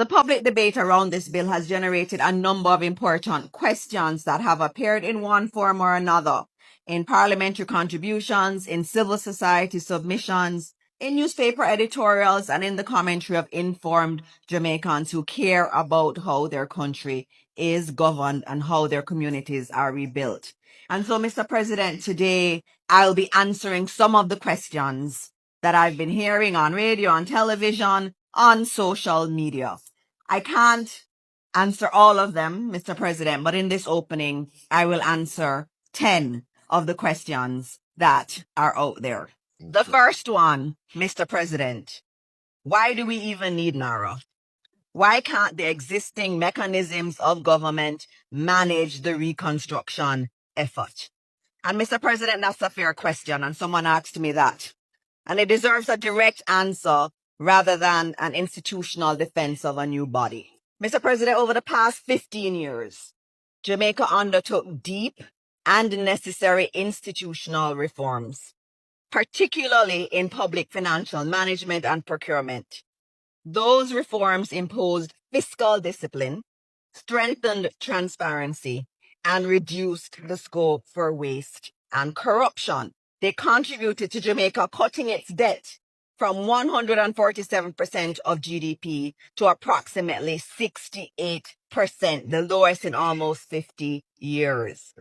The public debate around this bill has generated a number of important questions that have appeared in one form or another in parliamentary contributions, in civil society submissions, in newspaper editorials, and in the commentary of informed Jamaicans who care about how their country is governed and how their communities are rebuilt. And so, Mr. President, today I'll be answering some of the questions that I've been hearing on radio, on television, on social media. I can't answer all of them, Mr. President, but in this opening, I will answer 10 of the questions that are out there. The first one, Mr. President, why do we even need NARA? Why can't the existing mechanisms of government manage the reconstruction effort? And Mr. President, that's a fair question, and someone asked me that. And it deserves a direct answer rather than an institutional defense of a new body. Mr. President, over the past 15 years, Jamaica undertook deep and necessary institutional reforms, particularly in public financial management and procurement. Those reforms imposed fiscal discipline, strengthened transparency, and reduced the scope for waste and corruption. They contributed to Jamaica cutting its debt from 147% of GDP to approximately 68%, the lowest in almost 50 years.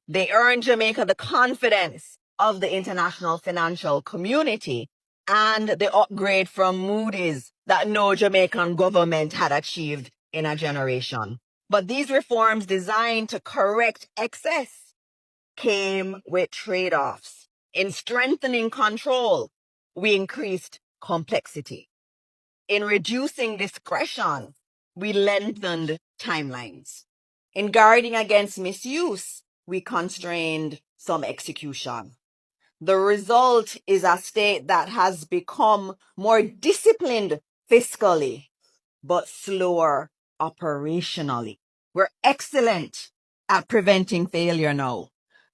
They earned Jamaica the confidence of the international financial community and the upgrade from Moody's that no Jamaican government had achieved in a generation. But these reforms designed to correct excess came with trade-offs. In strengthening control, we increased complexity. In reducing discretion, we lengthened timelines. In guarding against misuse, we constrained some execution. The result is a state that has become more disciplined fiscally, but slower operationally. We're excellent at preventing failure now,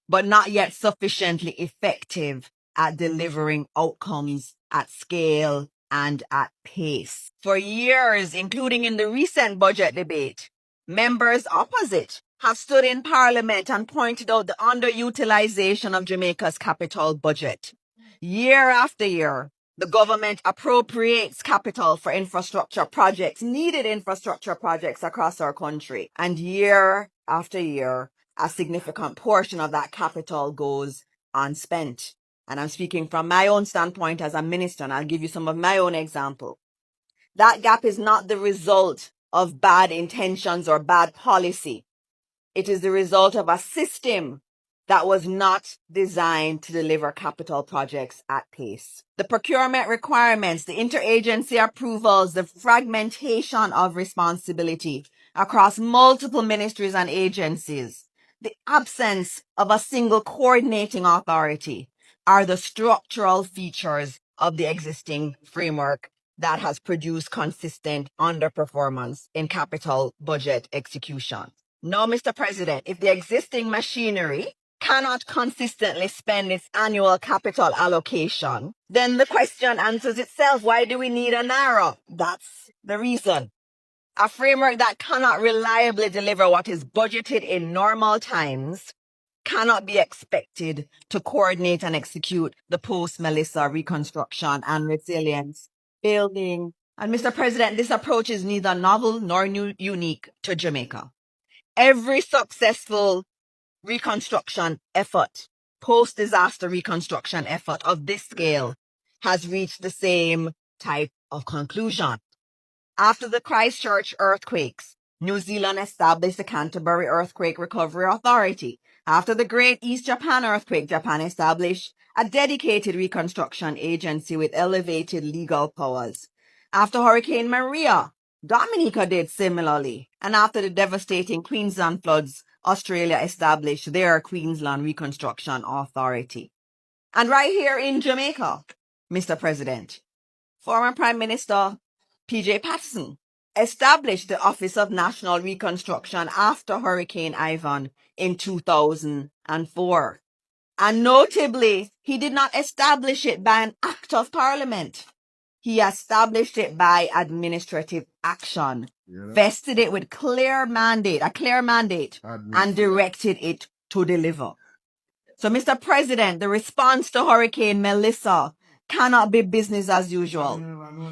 but not yet sufficiently effective at delivering outcomes at scale and at pace. For years, including in the recent budget debate, members opposite have stood in Parliament and pointed out the underutilization of Jamaica's capital budget. Year after year, the government appropriates capital for infrastructure projects, needed infrastructure projects across our country. And year after year, a significant portion of that capital goes unspent. And I'm speaking from my own standpoint as a minister, and I'll give you some of my own example. That gap is not the result of bad intentions or bad policy. It is the result of a system that was not designed to deliver capital projects at pace. The procurement requirements, the interagency approvals, the fragmentation of responsibility across multiple ministries and agencies, the absence of a single coordinating authority are the structural features of the existing framework that has produced consistent underperformance in capital budget execution. Now, Mr. President, if the existing machinery cannot consistently spend its annual capital allocation, then the question answers itself. Why do we need a NARA? That's the reason. A framework that cannot reliably deliver what is budgeted in normal times cannot be expected to coordinate and execute the post-Melissa reconstruction and resilience building. And Mr. President, this approach is neither novel nor unique to Jamaica. Every successful reconstruction effort, post-disaster reconstruction effort of this scale, has reached the same type of conclusion. After the Christchurch earthquakes, New Zealand established the Canterbury Earthquake Recovery Authority. After the Great East Japan earthquake, Japan established a dedicated reconstruction agency with elevated legal powers. After Hurricane Maria, Dominica did similarly. And after the devastating Queensland floods, Australia established their Queensland Reconstruction Authority. And right here in Jamaica, Mr. President, former Prime Minister PJ Patterson established the Office of National Reconstruction after Hurricane Ivan in 2004. And notably, he did not establish it by an act of Parliament. He established it by administrative action, vested it with a clear mandate, and directed it to deliver. So, Mr. President, the response to Hurricane Melissa cannot be business as usual.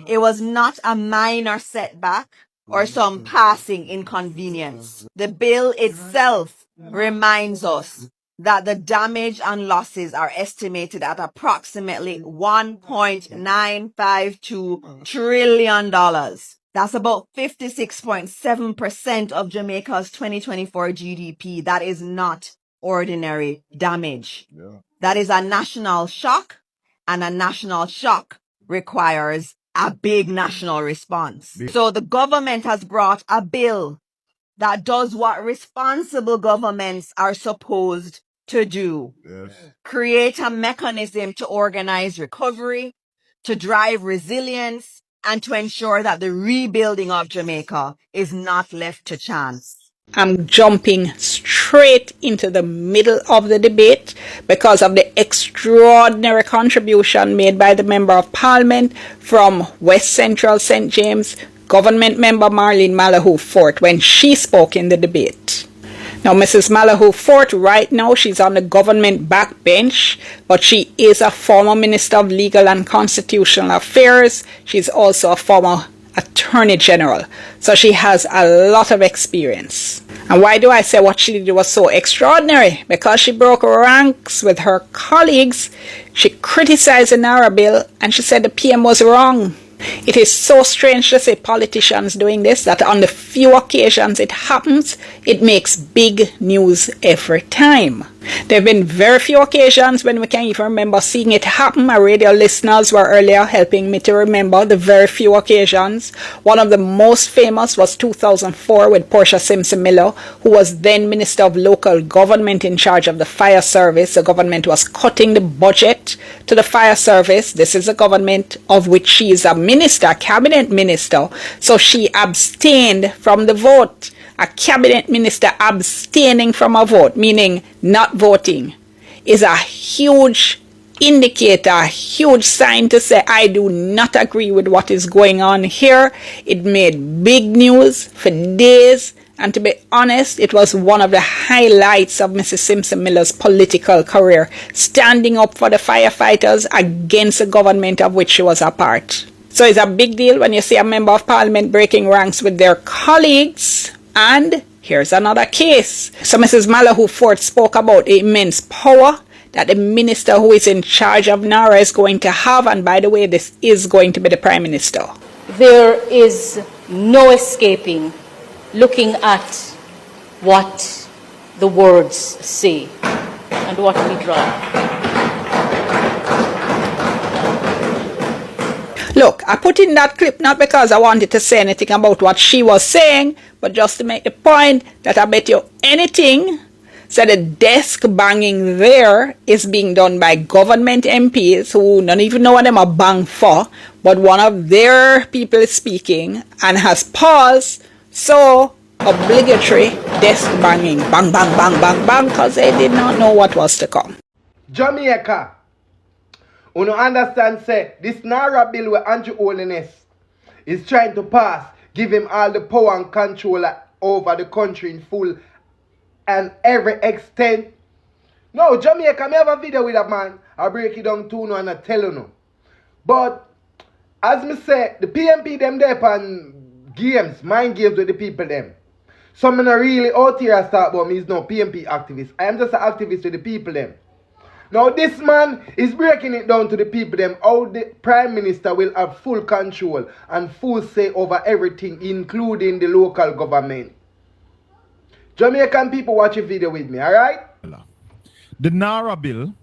It was not a minor setback or some passing inconvenience. The bill itself reminds us that the damage and losses are estimated at approximately $1.952 trillion. That's about 56.7% of Jamaica's 2024 GDP. That is not ordinary damage. That is a national shock, and a national shock requires a big national response. So the government has brought a bill that does what responsible governments are supposed to do. Create a mechanism to organize recovery, to drive resilience, and to ensure that the rebuilding of Jamaica is not left to chance. I'm jumping straight into the middle of the debate because of the extraordinary contribution made by the Member of Parliament from West Central St. James, Government Member Marlene Malahoo Fort, when she spoke in the debate. Now, Mrs. Malahoo Fort, right now, she's on the government backbench, but she is a former Minister of Legal and Constitutional Affairs. She's also a former Attorney General. So she has a lot of experience. And why do I say what she did was so extraordinary? Because she broke ranks with her colleagues. She criticized the NARA bill and she said the PM was wrong. It is so strange to see politicians doing this, that on the few occasions it happens, it makes big news every time. There have been very few occasions when we can even remember seeing it happen. My radio listeners were earlier helping me to remember the very few occasions. One of the most famous was 2004 with Portia Simpson Miller, who was then Minister of Local Government in charge of the fire service. The government was cutting the budget to the fire service. This is a government of which she is a minister, a cabinet minister. So she abstained from the vote. A cabinet minister abstaining from a vote, meaning not voting, is a huge indicator, a huge sign to say, I do not agree with what is going on here. It made big news for days. And to be honest, it was one of the highlights of Mrs. Simpson Miller's political career, standing up for the firefighters against the government of which she was a part. So it's a big deal when you see a member of parliament breaking ranks with their colleagues. And here's another case. So Mrs. Malahoo Fort spoke about the immense power that the minister who is in charge of NARA is going to have. And by the way, this is going to be the Prime Minister. There is no escaping looking at what the words say and what we draw. Look, I put in that clip not because I wanted to say anything about what she was saying, but just to make the point that I bet you anything, so the desk banging there is being done by government MPs who don't even know what them are bang for, but one of their people is speaking and has paused, so obligatory desk banging, bang, bang, bang, bang, bang, because they did not know what was to come. Jamaica. You understand, say, this NARA bill where Andrew Holiness is trying to pass, give him all the power and control over the country in full and every extent. No, Jamaica, me have a video with a man. I break it down to you and I tell you no. But, as me say, the PNP them there on games, mind games with the people them. So I'm not really out here I start about me is no PNP activist. I am just an activist with the people them. Now this man is breaking it down to the people them how the Prime Minister will have full control and full say over everything, including the local government. Jamaican people, watch a video with me, alright? The NARA bill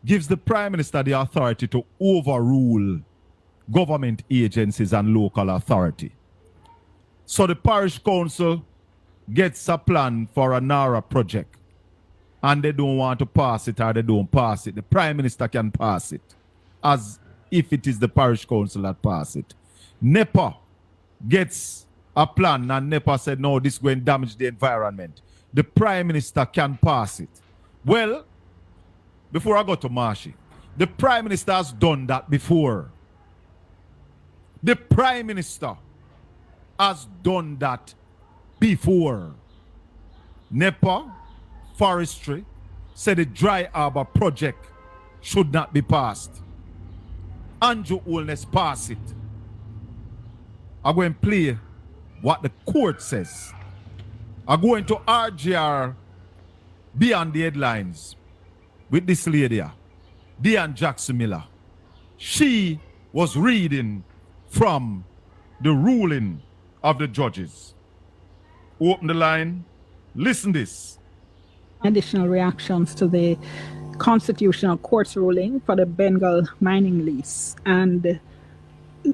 gives the Prime Minister the authority to overrule government agencies and local authority. So the parish council gets a plan for a NARA project and they don't want to pass it or they don't pass it. The Prime Minister can pass it as if it is the parish council that pass it. NEPA gets a plan and NEPA said, no, this is going to damage the environment. The Prime Minister can pass it. Well, before I go to Marshy, the Prime Minister has done that before. The Prime Minister has done that before. NEPA, Forestry, said the Dry Harbor project should not be passed. Andrew Holness passed it. I'm going to play what the court says. I'm going to RGR beyond the headlines with this lady, Diane Jackson Miller. She was reading from the ruling of the judges. Open the line. Listen this. Additional reactions to the Constitutional Court's ruling for the Bengal mining lease. And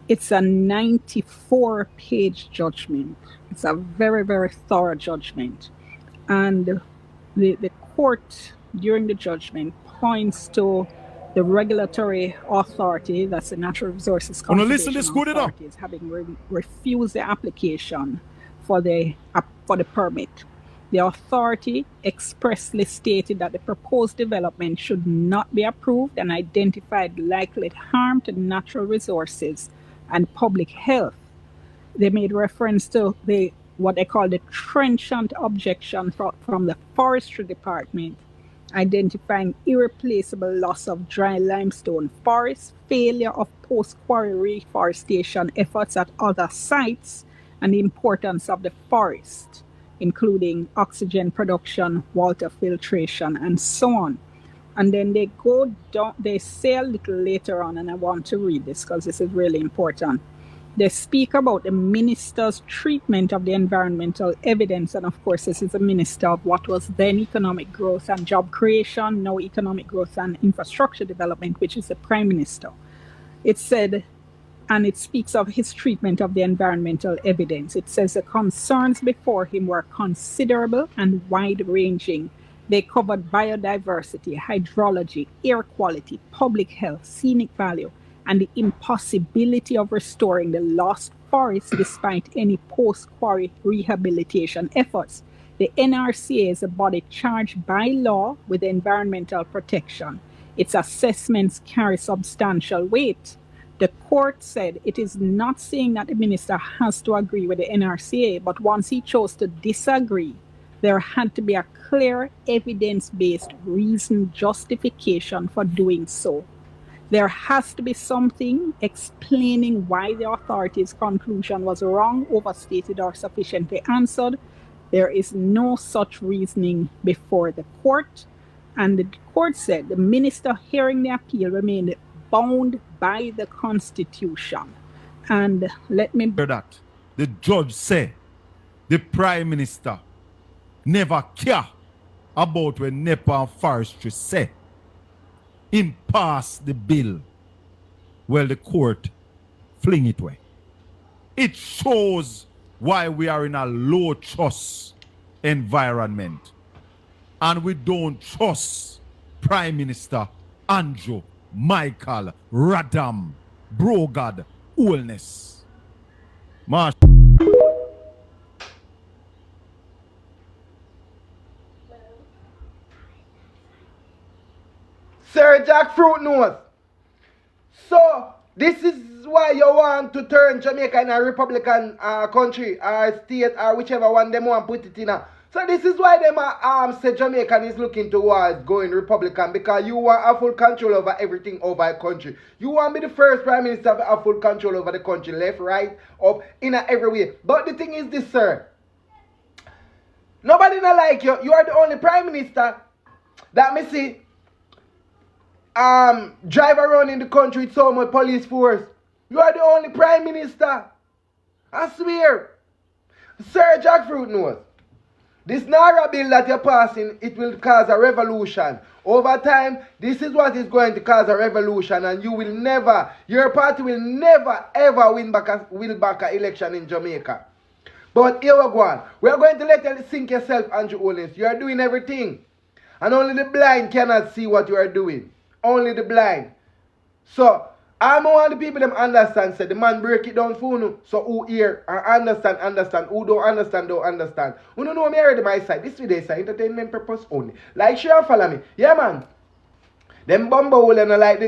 it's a 94-page judgment. It's a very, very thorough judgment. And the court, during the judgment, points to the regulatory authority, that's the Natural Resources Conservation Authority, is having refused the application for the permit. The authority expressly stated that the proposed development should not be approved and identified likely harm to natural resources and public health. They made reference to what they call the trenchant objection from the Forestry Department, identifying irreplaceable loss of dry limestone forests, failure of post-quarry reforestation efforts at other sites, and the importance of the forest, including oxygen production, water filtration, and so on. And then they go down, they say a little later on, and I want to read this because this is really important. They speak about the minister's treatment of the environmental evidence. And of course, this is the minister of what was then economic growth and job creation, now economic growth and infrastructure development, which is the prime minister. It said, and it speaks of his treatment of the environmental evidence. It says the concerns before him were considerable and wide-ranging. They covered biodiversity, hydrology, air quality, public health, scenic value, and the impossibility of restoring the lost forest despite any post-quarry rehabilitation efforts. The NRCA is a body charged by law with environmental protection. Its assessments carry substantial weight. The court said it is not saying that the minister has to agree with the NRCA, but once he chose to disagree, there had to be a clear evidence-based reason justification for doing so. There has to be something explaining why the authority's conclusion was wrong, overstated, or sufficiently answered. There is no such reasoning before the court. And the court said the minister hearing the appeal remained bound by the Constitution. And let me... that the judge said the Prime Minister never care about when NEPA and Forestry say him pass the bill. Well, the court fling it away. It shows why we are in a low trust environment. And we don't trust Prime Minister Andrew Michael Radam Brogard Holness. Marsh. Sir Jackfruit Nose. So, this is why you want to turn Jamaica in a Republican country or state or whichever one them want put it in. So this is why them say Jamaican is looking towards going Republican, because you want a full control over everything over a country. You want to be the first Prime Minister to have full control over the country, left, right, up, in every way. But the thing is this, sir. Nobody not like you. You are the only Prime Minister that me see drive around in the country with so much police force. You are the only Prime Minister. I swear. Sir Jackfruit Nose. This Naira bill that you're passing, it will cause a revolution. Over time, this is what is going to cause a revolution, and you will never, your party will never ever win back an election in Jamaica. But here we go on. We are going to let you sink yourself, Andrew Holness. You are doing everything. And only the blind cannot see what you are doing. Only the blind. So, I want the people them understand, say the man break it down for you. So who hear and understand. Who don't understand. Who don't know me already my side. This video is for entertainment purpose only. Like, share and follow me. Yeah, man. Them bumble and like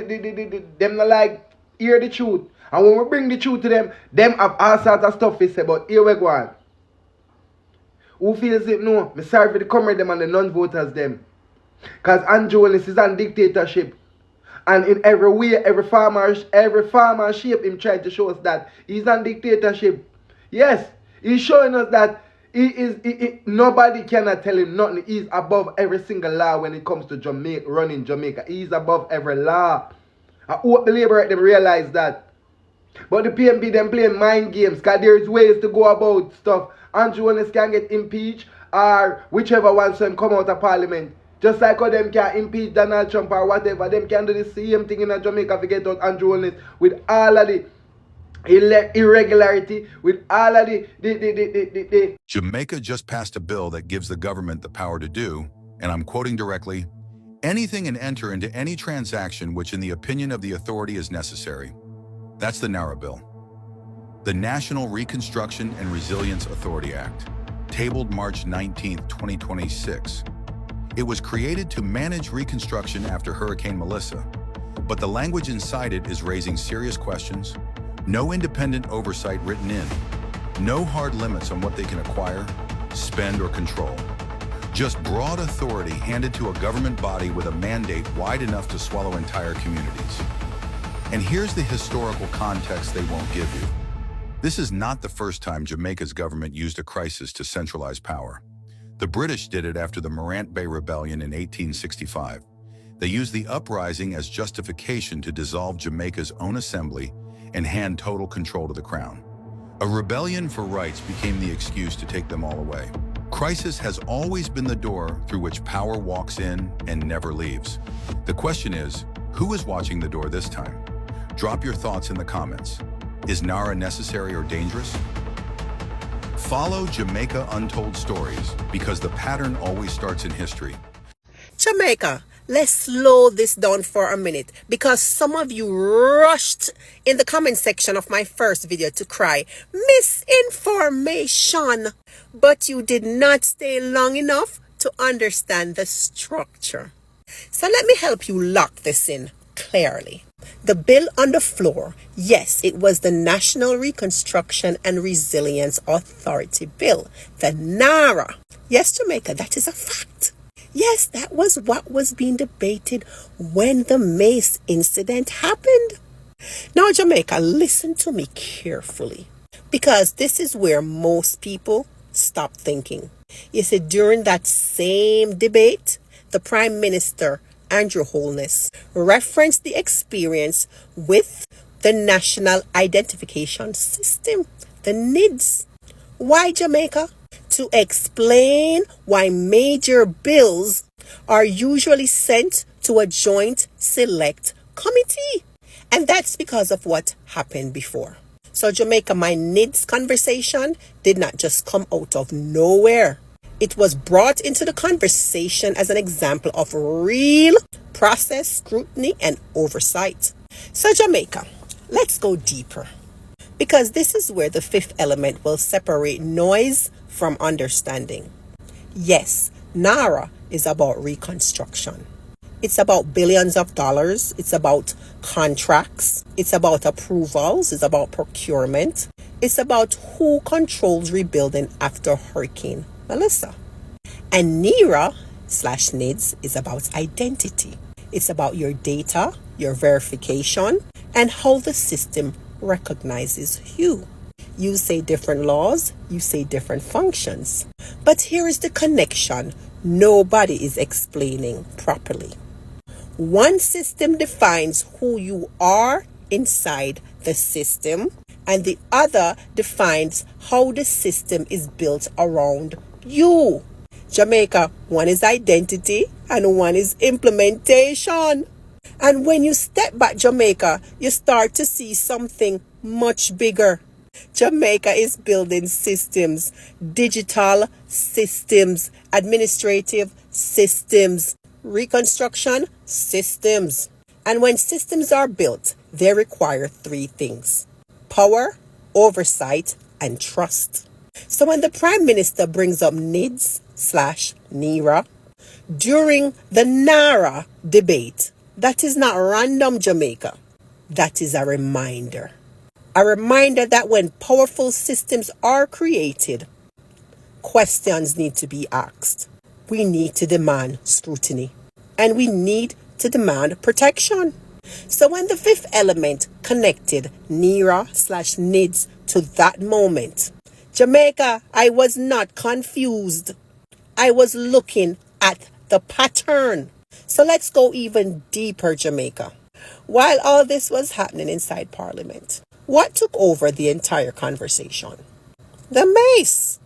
them not like hear the truth. And when we bring the truth to them have all sorts of stuff to say, but here we go on. Who feels it? No. I'm sorry for the comrade them and the non-voters them. Because Andrew Willis is on dictatorship. And in every way, every farmer shape him trying to show us that he's on dictatorship. Yes, he's showing us that nobody cannot tell him nothing. He's above every single law when it comes to Jamaica, running Jamaica. He's above every law. I hope the Labour them realize that. But the PNP them playing mind games because there's ways to go about stuff. Andrew Willis can get impeached or whichever one so him come out of parliament. Just like how them can impeach Donald Trump or whatever, them can do the same thing in Jamaica to get out Andrew Willis with all of the irregularity, with all of the... Jamaica just passed a bill that gives the government the power to do, and I'm quoting directly, anything and enter into any transaction which in the opinion of the authority is necessary. That's the NARA bill. The National Reconstruction and Resilience Authority Act, tabled March 19, 2026. It was created to manage reconstruction after Hurricane Melissa, but the language inside it is raising serious questions, no independent oversight written in, no hard limits on what they can acquire, spend, or control. Just broad authority handed to a government body with a mandate wide enough to swallow entire communities. And here's the historical context they won't give you. This is not the first time Jamaica's government used a crisis to centralize power. The British did it after the Morant Bay Rebellion in 1865. They used the uprising as justification to dissolve Jamaica's own assembly and hand total control to the crown. A rebellion for rights became the excuse to take them all away. Crisis has always been the door through which power walks in and never leaves. The question is, who is watching the door this time? Drop your thoughts in the comments. Is NARA necessary or dangerous? Follow Jamaica Untold Stories because the pattern always starts in history. Jamaica, let's slow this down for a minute because some of you rushed in the comment section of my first video to cry misinformation, but you did not stay long enough to understand the structure. So let me help you lock this in clearly. The bill on the floor, yes, it was the National Reconstruction and Resilience Authority Bill, the NARA. Yes, Jamaica, that is a fact. Yes, that was what was being debated when the Mace incident happened. Now, Jamaica, listen to me carefully, because this is where most people stop thinking. You see, during that same debate, the Prime Minister Andrew Holness referenced the experience with the National Identification System, the NIDS. Why, Jamaica? To explain why major bills are usually sent to a joint select committee. And that's because of what happened before. So, Jamaica, my NIDS conversation did not just come out of nowhere. It was brought into the conversation as an example of real process, scrutiny, and oversight. So, Jamaica, let's go deeper, because this is where the fifth element will separate noise from understanding. Yes, NARA is about reconstruction. It's about billions of dollars. It's about contracts. It's about approvals. It's about procurement. It's about who controls rebuilding after Hurricane Melissa. And NERA/NIDS is about identity. It's about your data, your verification, and how the system recognizes you. You say different laws, you say different functions. But here is the connection nobody is explaining properly. One system defines who you are inside the system, and the other defines how the system is built around you. Jamaica, one is identity and one is implementation. And when you step back, Jamaica, you start to see something much bigger. Jamaica is building systems, digital systems, administrative systems, reconstruction systems. And when systems are built, they require three things: power, oversight, and trust. So when the Prime Minister brings up NIDS/NERA during the NARA debate, that is not random, Jamaica. That is a reminder. A reminder that when powerful systems are created, questions need to be asked. We need to demand scrutiny. And we need to demand protection. So when the fifth element connected NERA/NIDS to that moment, Jamaica, I was not confused. I was looking at the pattern. So let's go even deeper, Jamaica. While all this was happening inside Parliament, what took over the entire conversation? The mace,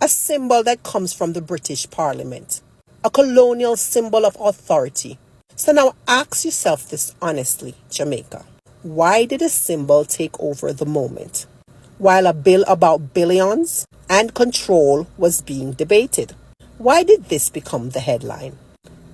a symbol that comes from the British Parliament, a colonial symbol of authority. So now ask yourself this honestly, Jamaica. Why did a symbol take over the moment, while a bill about billions and control was being debated? Why did this become the headline,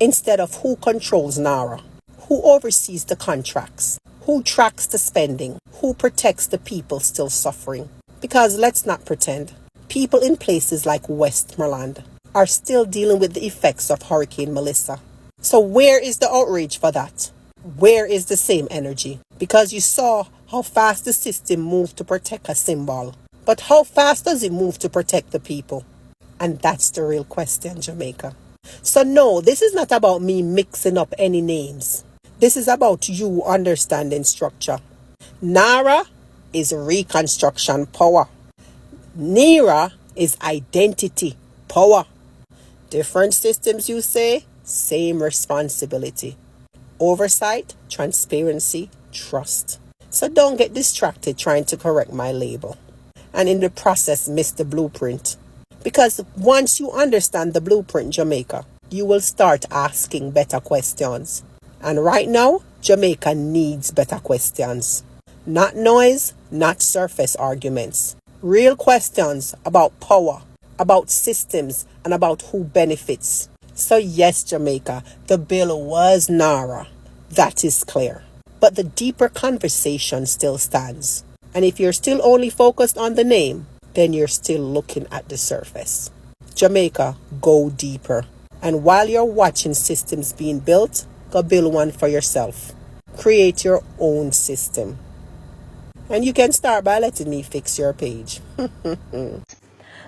instead of who controls NARA, who oversees the contracts, who tracks the spending, who protects the people still suffering? Because let's not pretend, people in places like Westmoreland are still dealing with the effects of Hurricane Melissa. So where is the outrage for that? Where is the same energy? Because you saw how fast the system moved to protect a symbol. But how fast does it move to protect the people? And that's the real question, Jamaica. So no, this is not about me mixing up any names. This is about you understanding structure. NARA is reconstruction power. NERA is identity power. Different systems, you say? Same responsibility. Oversight, transparency, trust. So don't get distracted trying to correct my label, and in the process miss the blueprint. Because once you understand the blueprint, Jamaica, you will start asking better questions. And right now, Jamaica needs better questions. Not noise, not surface arguments. Real questions about power, about systems, and about who benefits. So yes, Jamaica, the bill was NARA. That is clear. But the deeper conversation still stands. And if you're still only focused on the name, then you're still looking at the surface. Jamaica, go deeper. And while you're watching systems being built, go build one for yourself. Create your own system. And you can start by letting me fix your page.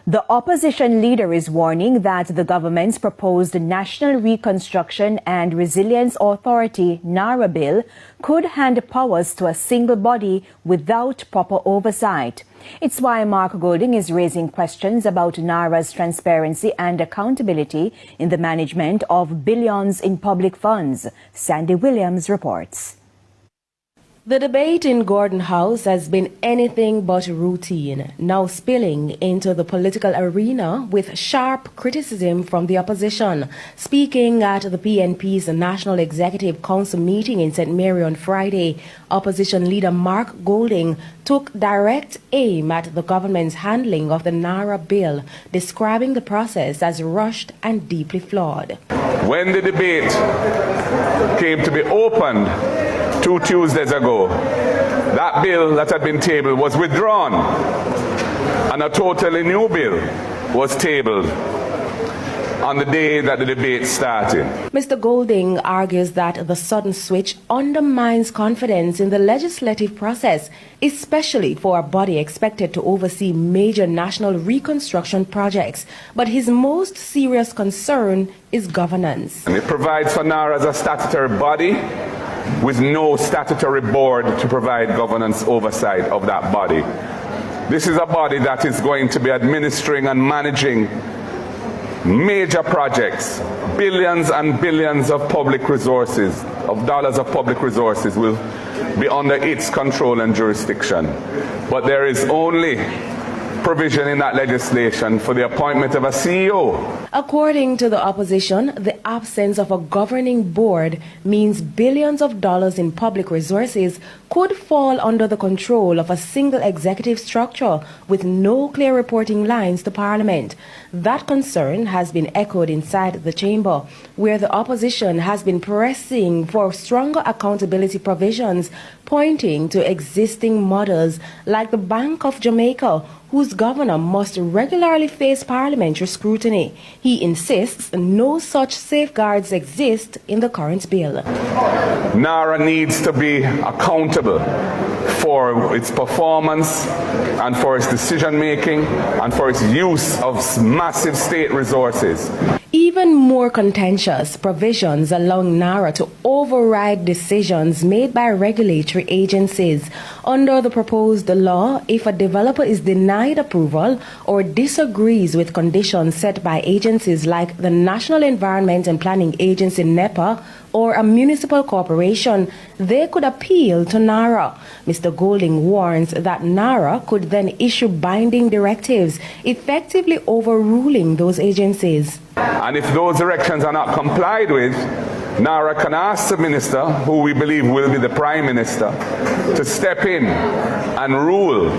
The opposition leader is warning that the government's proposed National Reconstruction and Resilience Authority (NARA) bill could hand powers to a single body without proper oversight. It's why Mark Golding is raising questions about NARA's transparency and accountability in the management of billions in public funds. Sandy Williams reports. The debate in Gordon House has been anything but routine, now spilling into the political arena with sharp criticism from the opposition. Speaking at the PNP's National Executive Council meeting in St. Mary on Friday, opposition leader Mark Golding took direct aim at the government's handling of the NARA bill, describing the process as rushed and deeply flawed. When the debate came to be opened 2 Tuesdays ago, that bill that had been tabled was withdrawn and a totally new bill was tabled on the day that the debate started. Mr. Golding argues that the sudden switch undermines confidence in the legislative process, especially for a body expected to oversee major national reconstruction projects. But his most serious concern is governance. And it provides for NARA as a statutory body with no statutory board to provide governance oversight of that body. This is a body that is going to be administering and managing major projects. Billions and billions of public resources, of dollars of public resources will be under its control and jurisdiction. But there is only provision in that legislation for the appointment of a CEO. According to the opposition, the absence of a governing board means billions of dollars in public resources could fall under the control of a single executive structure with no clear reporting lines to Parliament. That concern has been echoed inside the chamber, where the opposition has been pressing for stronger accountability provisions pointing to existing models like the Bank of Jamaica, whose governor must regularly face parliamentary scrutiny. He insists no such safeguards exist in the current bill. NARA needs to be accountable for its performance and for its decision making and for its use of massive state resources. Even more contentious provisions allowing NARA to override decisions made by regulatory agencies. Under the proposed law, if a developer is denied approval or disagrees with conditions set by agencies like the National Environment and Planning Agency NEPA or a municipal corporation, they could appeal to NARA. Mr. Golding warns that NARA could then issue binding directives, effectively overruling those agencies. And if those directions are not complied with, NARA can ask the minister, who we believe will be the prime minister, to step in and rule.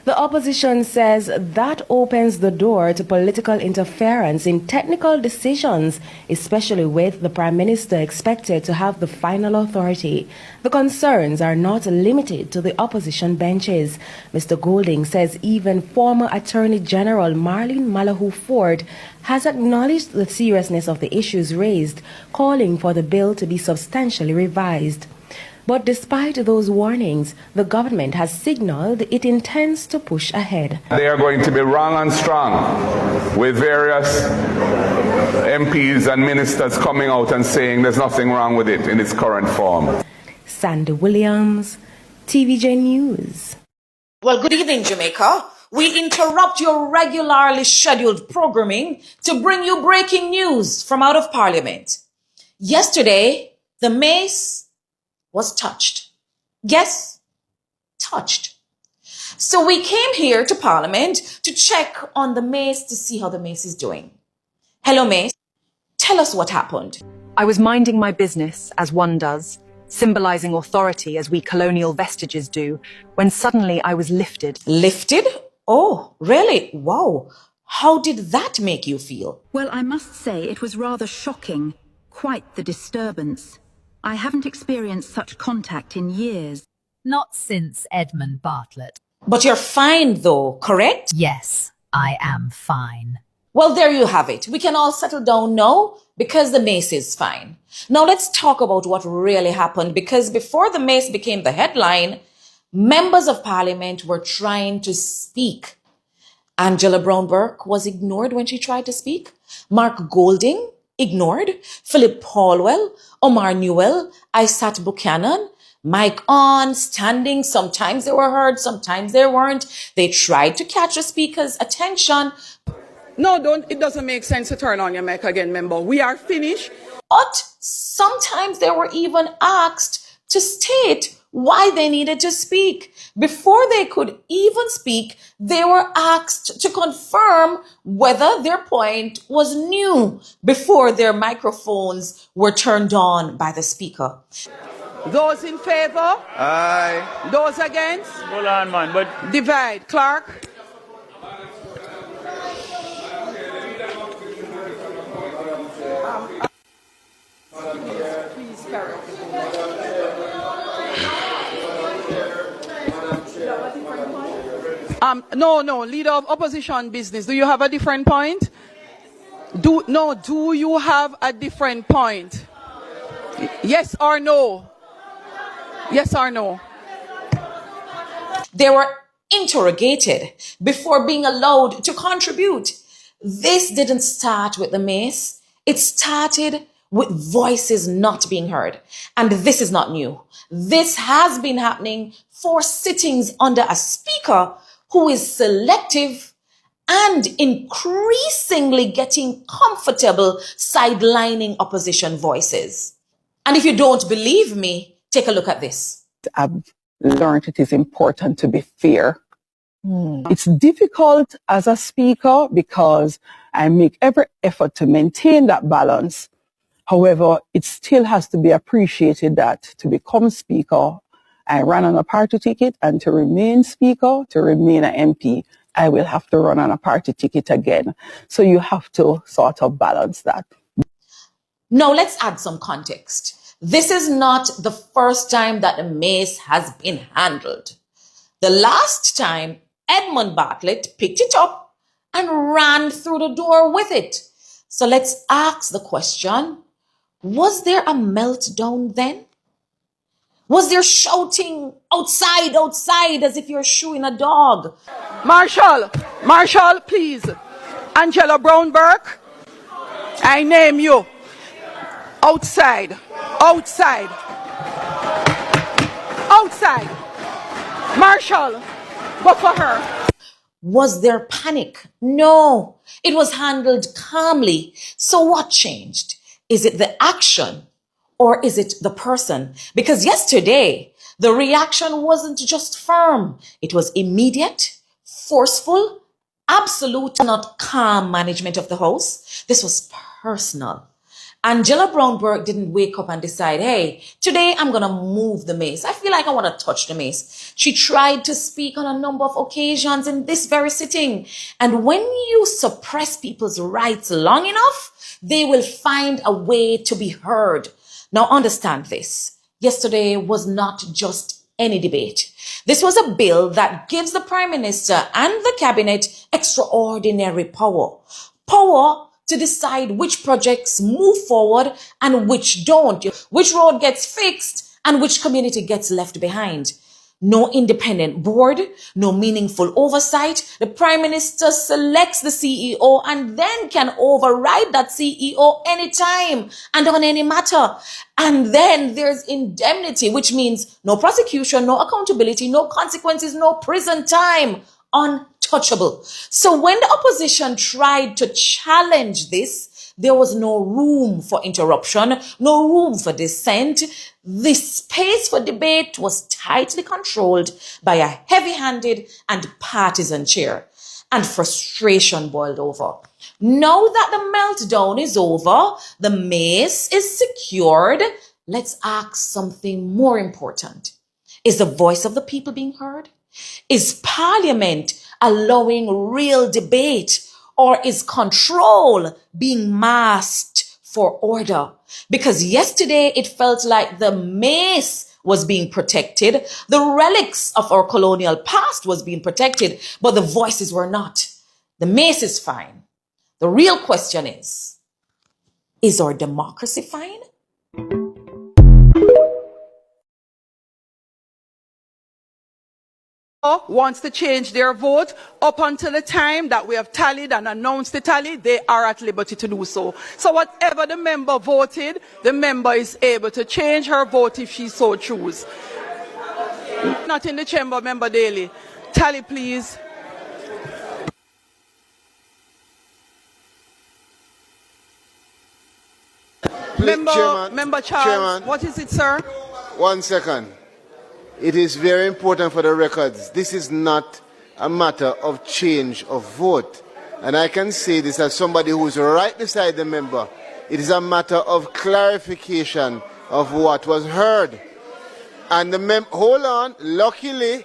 The opposition says that opens the door to political interference in technical decisions, especially with the Prime Minister expected to have the final authority. The concerns are not limited to the opposition benches. Mr. Golding says even former Attorney General Marlene Malahoo Ford has acknowledged the seriousness of the issues raised, calling for the bill to be substantially revised. But despite those warnings, the government has signaled it intends to push ahead. They are going to be wrong and strong, with various MPs and ministers coming out and saying there's nothing wrong with it in its current form. Sandy Williams, TVJ News. Well, good evening, Jamaica. We interrupt your regularly scheduled programming to bring you breaking news from out of Parliament. Yesterday, the mace was touched. Yes, touched. So we came here to Parliament to check on the mace to see how the mace is doing. Hello, mace. Tell us what happened. I was minding my business, as one does, symbolizing authority as we colonial vestiges do, when suddenly I was lifted. Lifted? Oh, really? Wow. How did that make you feel? Well, I must say it was rather shocking. Quite the disturbance. I haven't experienced such contact in years. Not since Edmund Bartlett. But you're fine though, correct? Yes, I am fine. Well, there you have it. We can all settle down now because the mace is fine. Now let's talk about what really happened, because before the mace became the headline, members of Parliament were trying to speak. Angela Brown-Burke was ignored when she tried to speak. Mark Golding ignored. Philip Paulwell, Omar Newell, Isat Buchanan, Mike On, standing. Sometimes they were heard, sometimes they weren't. They tried to catch the speaker's attention. No, don't. It doesn't make sense to turn on your mic again, member. We are finished. But sometimes they were even asked to state why they needed to speak. Before they could even speak, they were asked to confirm whether their point was new before their microphones were turned on by the speaker. Those in favor? Aye. Those against? Hold on, man. But divide. Clark? Please carry. No, leader of opposition business. Do you have a different point? Do you have a different point? Yes or no? Yes or no? They were interrogated before being allowed to contribute. This didn't start with the mace. It started with voices not being heard. And this is not new. This has been happening for sittings under a speaker who is selective and increasingly getting comfortable sidelining opposition voices. And if you don't believe me, take a look at this. I've learned it is important to be fair. It's difficult as a speaker because I make every effort to maintain that balance. However, it still has to be appreciated that to become speaker, I ran on a party ticket, and to remain speaker, to remain an MP, I will have to run on a party ticket again. So you have to sort of balance that. Now let's add some context. This is not the first time that the mace has been handled. The last time, Edmund Bartlett picked it up and ran through the door with it. So let's ask the question, was there a meltdown then? Was there shouting outside, outside, as if you're shooing a dog? Marshall, please. Angela Brown-Burke, I name you. Outside, outside, outside. Marshall, go for her. Was there panic? No, it was handled calmly. So what changed? Is it the action or is it the person? Because yesterday, the reaction wasn't just firm. It was immediate, forceful, absolute, not calm management of the house. This was personal. Angela Brown-Burke didn't wake up and decide, hey, today I'm going to move the mace. I feel like I want to touch the mace. She tried to speak on a number of occasions in this very sitting. And when you suppress people's rights long enough, they will find a way to be heard. Now understand this. Yesterday was not just any debate. This was a bill that gives the Prime Minister and the Cabinet extraordinary power. Power to decide which projects move forward and which don't, which road gets fixed and which community gets left behind. No independent board, no meaningful oversight. The Prime Minister selects the CEO and then can override that CEO anytime and on any matter. And then there's indemnity, which means no prosecution, no accountability, no consequences, no prison time. Untouchable. So when the opposition tried to challenge this, there was no room for interruption, no room for dissent. The space for debate was tightly controlled by a heavy-handed and partisan chair. And frustration boiled over. Now that the meltdown is over, the mace is secured, let's ask something more important. Is the voice of the people being heard? Is Parliament allowing real debate, or is control being masked for order? Because yesterday it felt like the mace was being protected, the relics of our colonial past was being protected, but the voices were not. The mace is fine. The real question is our democracy fine? Wants to change their vote. Up until the time that we have tallied and announced the tally, they are at liberty to do so. So whatever the member voted, the member is able to change her vote if she so choose. Not in the chamber, Member Daly. Tally, please. Member Charles, Chairman, what is it, sir? 1 second. It is very important for the records. This is not a matter of change of vote. And I can say this as somebody who is right beside the member. It is a matter of clarification of what was heard. And the hold on, luckily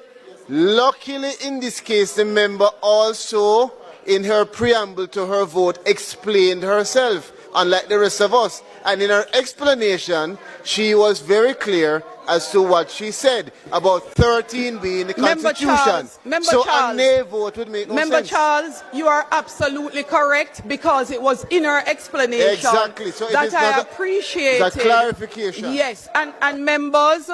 in this case, the member also, in her preamble to her vote, explained herself, unlike the rest of us. And in her explanation, she was very clear as to what she said about 13 being the Constitution. So a nay vote would make no sense. Member Charles, you are absolutely correct, because it was in her explanation exactly. So that I appreciated. It's a clarification. Yes, and members,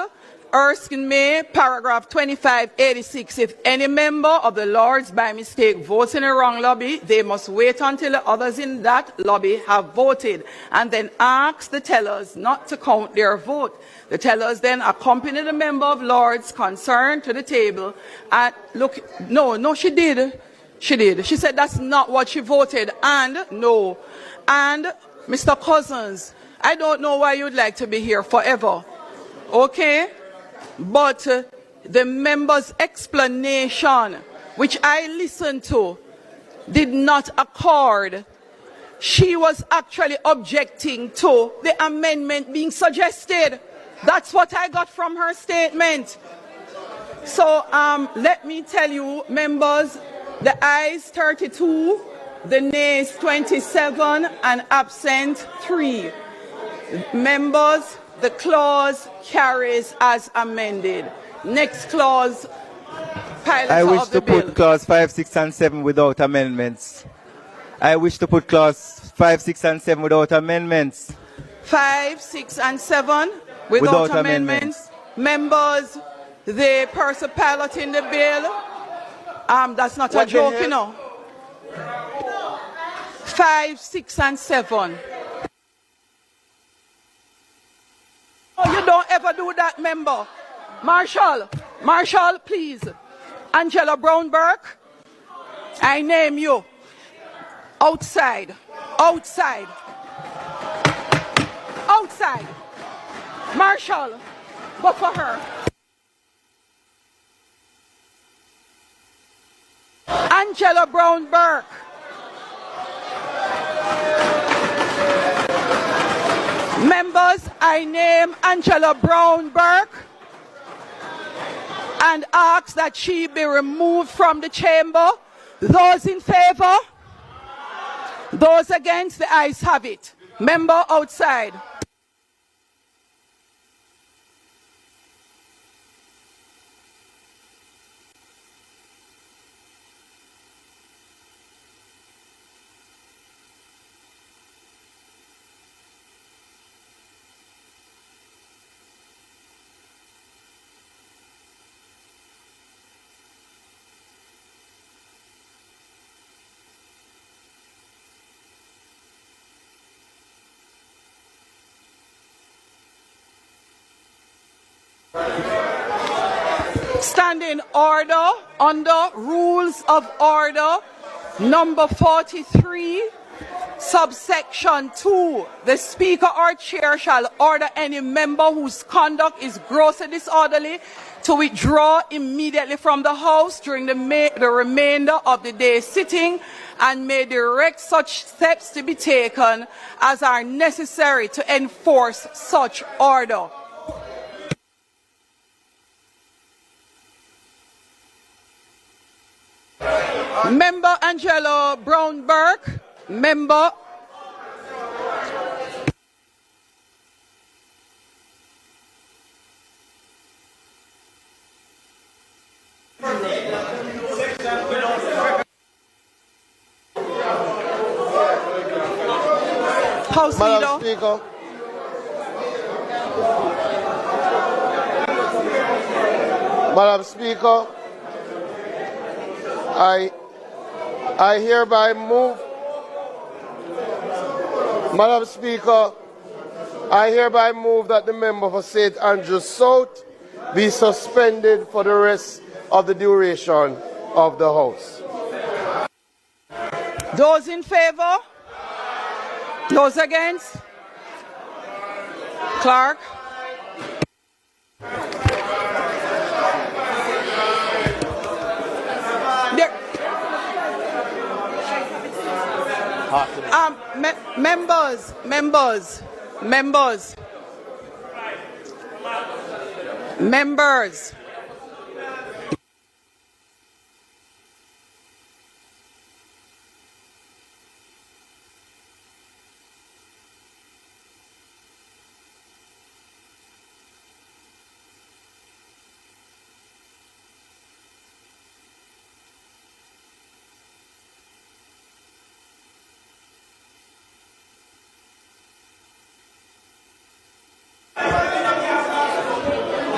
Erskine May, paragraph 2586. If any member of the Lords by mistake votes in a wrong lobby, they must wait until the others in that lobby have voted and then ask the tellers not to count their vote. The tellers then accompany the member of Lords concerned to the table and look, no, she did. She said that's not what she voted, and no. And Mr. Cousins, I don't know why you'd like to be here forever, okay? But the member's explanation, which I listened to, did not accord. She was actually objecting to the amendment being suggested. That's what I got from her statement. So let me tell you, members, the ayes 32, the nays 27, and absent 3. Members, The clause carries as amended. Next clause, pilot I wish of the to bill. put clause 5, 6, and 7 without amendments. I wish to put clause 5, 6, and 7 without amendments. 5, 6, and 7 without amendments. Members, the person piloting the bill, that's not a joke, you know. 5, 6, and 7. Oh, you don't ever do that, member. Marshall, please. Angela Brown-Burke, I name you. Outside. Marshall, go for her. Angela Brown-Burke. Members, I name Angela Brown-Burke and ask that she be removed from the chamber. Those in favor? Those against? The ayes have it. Member outside. Standing order under Rules of Order number 43, subsection 2. The Speaker or Chair shall order any member whose conduct is grossly disorderly to withdraw immediately from the House during the remainder of the day's sitting and may direct such steps to be taken as are necessary to enforce such order. Member Angela Brown-Burke, member. House Madam Leader. Speaker. Madam Speaker, I hereby move. Madam Speaker, I hereby move that the member for St. Andrews South be suspended for the rest of the duration of the House. Those in favor? Those against? Clerk. Members.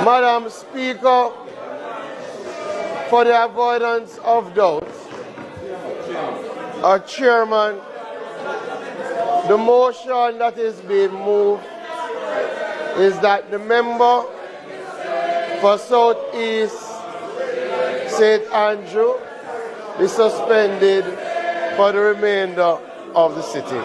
Madam Speaker, for the avoidance of doubt, our chairman, the motion that is being moved is that the member for Southeast St. Andrew be suspended for the remainder of the sitting.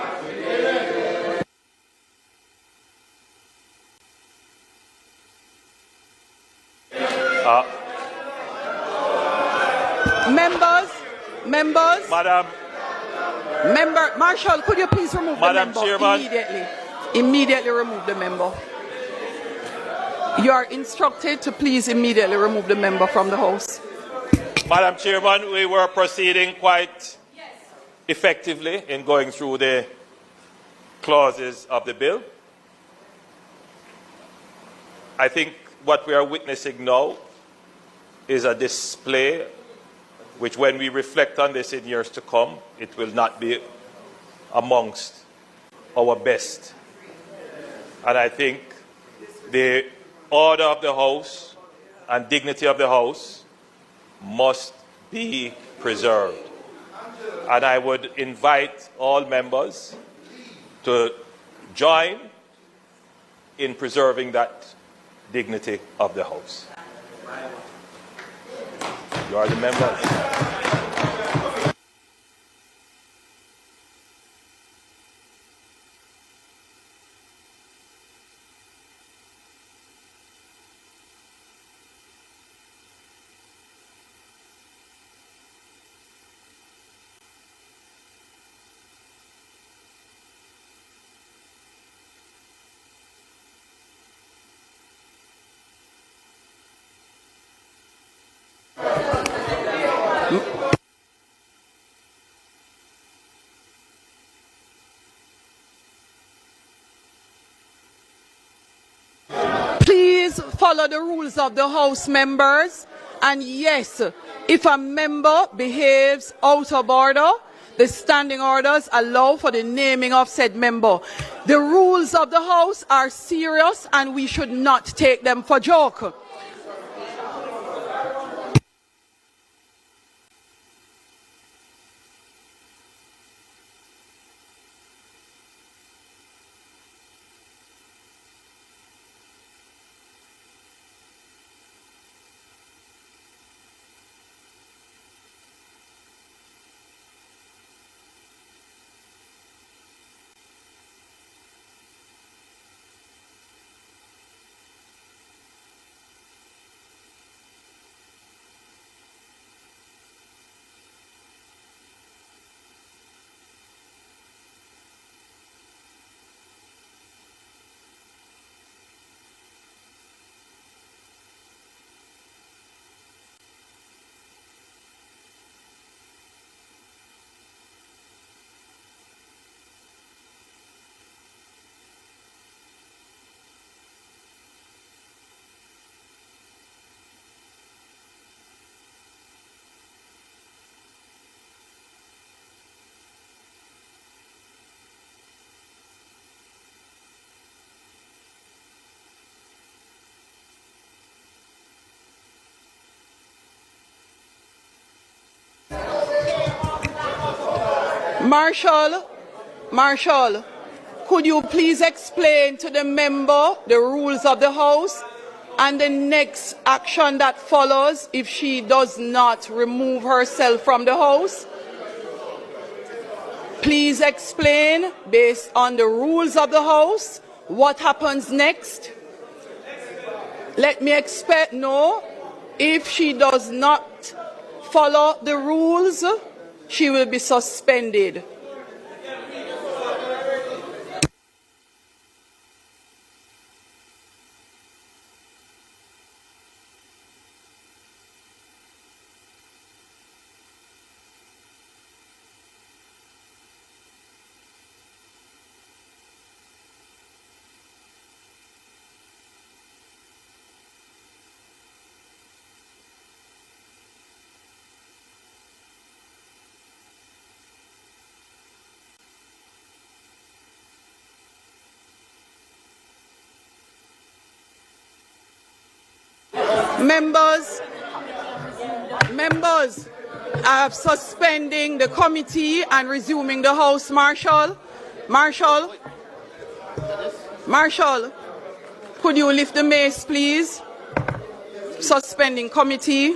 Members. Madam. Member, Marshall, could you please remove Madam the member Chairman. immediately? Immediately remove the member. You are instructed to please immediately remove the member from the House. Madam Chairman, we were proceeding quite effectively in going through the clauses of the bill. I think what we are witnessing now is a display which, when we reflect on this in years to come, it will not be amongst our best. And I think the order of the House and dignity of the House must be preserved. And I would invite all members to join in preserving that dignity of the House. You are the members. Please follow the rules of the House, members. And yes, if a member behaves out of order, the standing orders allow for the naming of said member. The rules of the House are serious and we should not take them for joke. Marshall, could you please explain to the member the rules of the House and the next action that follows if she does not remove herself from the House? Please explain, based on the rules of the House, what happens next. Let me expect, no, if she does not follow the rules, she will be suspended. Members, I am suspending the committee and resuming the House. Marshall, could you lift the mace, please? Suspending committee.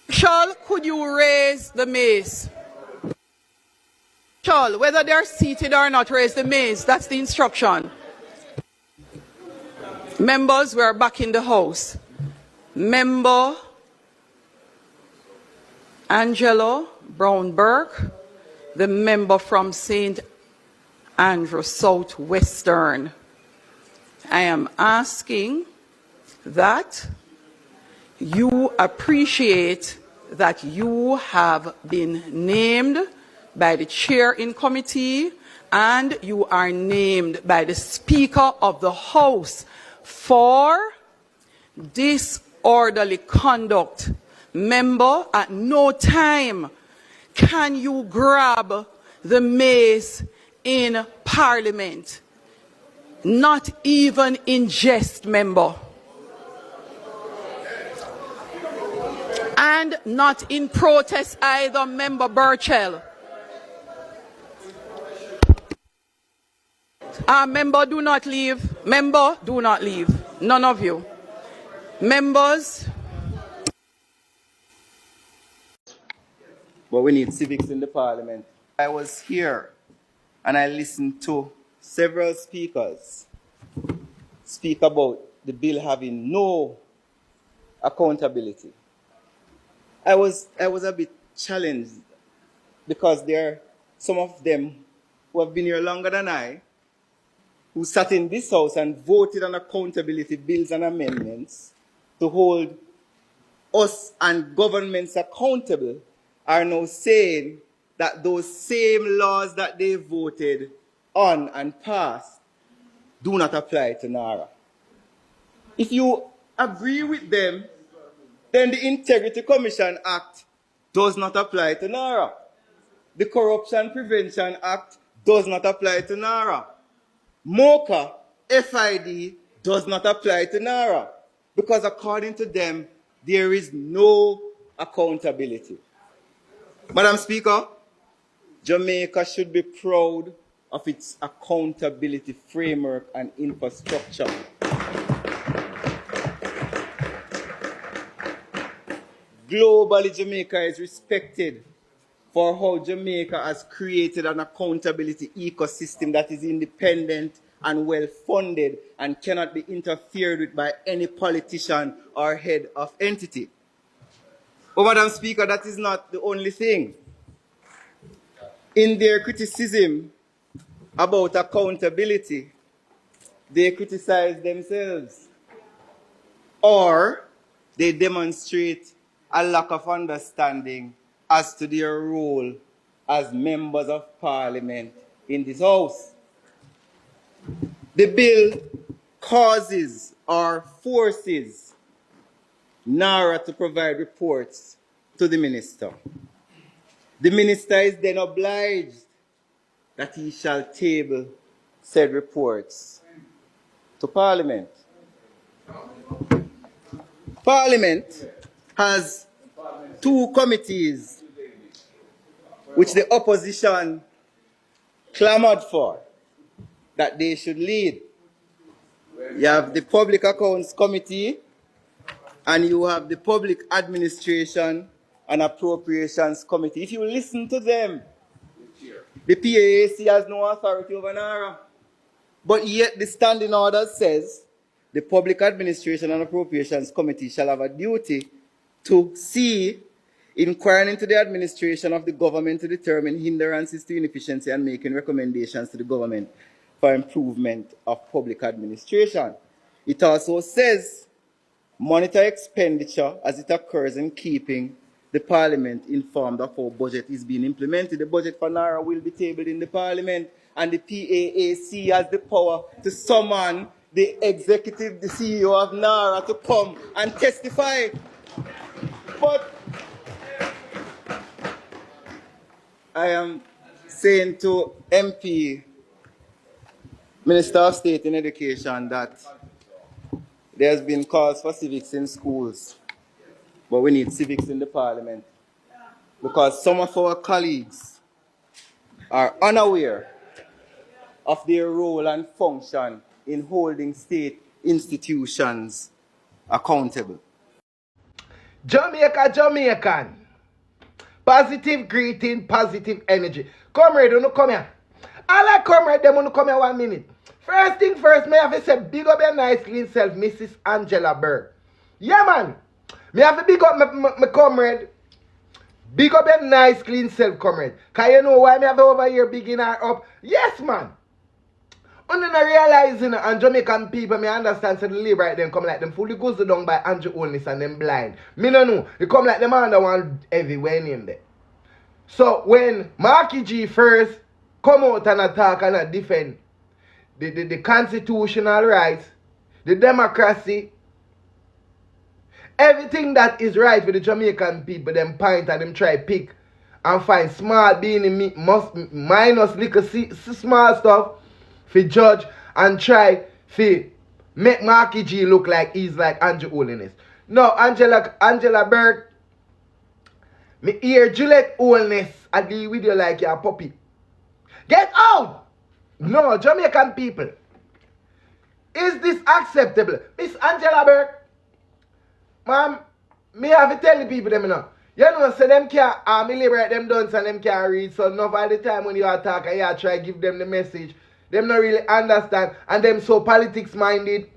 Marshall, could you raise the mace? Marshall, whether they're seated or not, raise the mace. That's the instruction. Members, we're back in the House. Member Angelo Brown-Burke, the member from St. Andrew Southwestern. I am asking that you appreciate that you have been named by the chair in committee and you are named by the Speaker of the House for disorderly conduct. Member, at no time can you grab the mace in Parliament. Not even in jest, member. And not in protest either, member Burchell. Member, do not leave. Member, do not leave. None of you. Members. But we need civics in the Parliament. I was here and I listened to several speakers speak about the bill having no accountability. I was a bit challenged because there are some of them who have been here longer than I, who sat in this house and voted on accountability bills and amendments to hold us and governments accountable, are now saying that those same laws that they voted on and passed do not apply to NARA. If you agree with them, then the Integrity Commission Act does not apply to NARA. The Corruption Prevention Act does not apply to NARA. MOCA, FID, does not apply to NARA because according to them, there is no accountability. Madam Speaker, Jamaica should be proud of its accountability framework and infrastructure. Globally, Jamaica is respected for how Jamaica has created an accountability ecosystem that is independent and well-funded and cannot be interfered with by any politician or head of entity. But Madam Speaker, that is not the only thing. In their criticism about accountability, they criticize themselves or they demonstrate a lack of understanding as to their role as members of Parliament in this House. The bill causes or forces NARA to provide reports to the minister. The minister is then obliged that he shall table said reports to Parliament. Parliament has two committees which the opposition clamored for that they should lead. You have the Public Accounts Committee and you have the Public Administration and Appropriations Committee. If you listen to them, the PAAC has no authority over NARA. But yet the standing order says the Public Administration and Appropriations Committee shall have a duty to see, inquiring into the administration of the government to determine hindrances to inefficiency and making recommendations to the government for improvement of public administration. It also says monitor expenditure as it occurs in keeping the Parliament informed of how budget is being implemented. The budget for NARA will be tabled in the Parliament and the PAAC has the power to summon the executive, the CEO of NARA to come and testify. But I am saying to MP, Minister of State in Education, that there has been calls for civics in schools, but we need civics in the Parliament because some of our colleagues are unaware of their role and function in holding state institutions accountable. Jamaica, Jamaican. Positive greeting, positive energy. Comrade, don't come here. I like comrade, them want come here 1 minute. First thing first, may have to say big up your nice clean self, Mrs. Angela Berg. Yeah, man. Me have to big up my comrade. Big up your nice clean self, comrade. Cause you know why me have over here bigging her up? Yes, man. Only not realizing and Jamaican people, me understand so the labor right them come like them fully goes down by Andrew Onless and them blind. Me no know. They come like them under one everywhere name there. So when Marky G first come out and attack and defend the constitutional rights, the democracy, everything that is right for the Jamaican people, them point and them try pick and find small being in me minus little small stuff for judge and try for make Marky G look like he's like Andrew Holiness. No, Angela Burke, me hear Juliet Holiness, I deal with you like you're a puppy. Get out! No, Jamaican people. Is this acceptable? Miss Angela Burke, ma'am, me have to tell the people them now. You know, so them can't me liberate them dance and them can't read. So enough all the time when you attack and you try to give them the message, them not really understand and them so politics minded,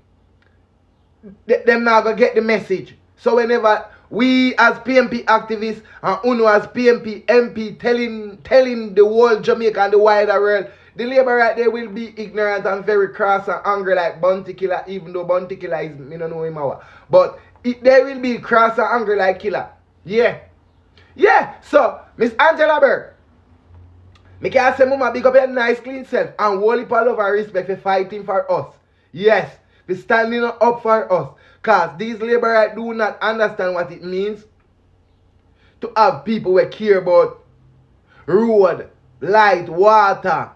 them not gonna get the message. So whenever we as PNP activists and UNO as PNP MP telling the whole Jamaica and the wider world, the labor right there will be ignorant and very cross and angry like Bounty Killer, even though Bounty Killer is, me don't know him our. But they will be cross and angry like Killer. Yeah. Yeah. So, Miss Angela Burke, me can say mama big up your nice clean self and whole heap of love and respect for fighting for us. Yes. For standing up for us. Because these labor right do not understand what it means to have people who care about road, light, water,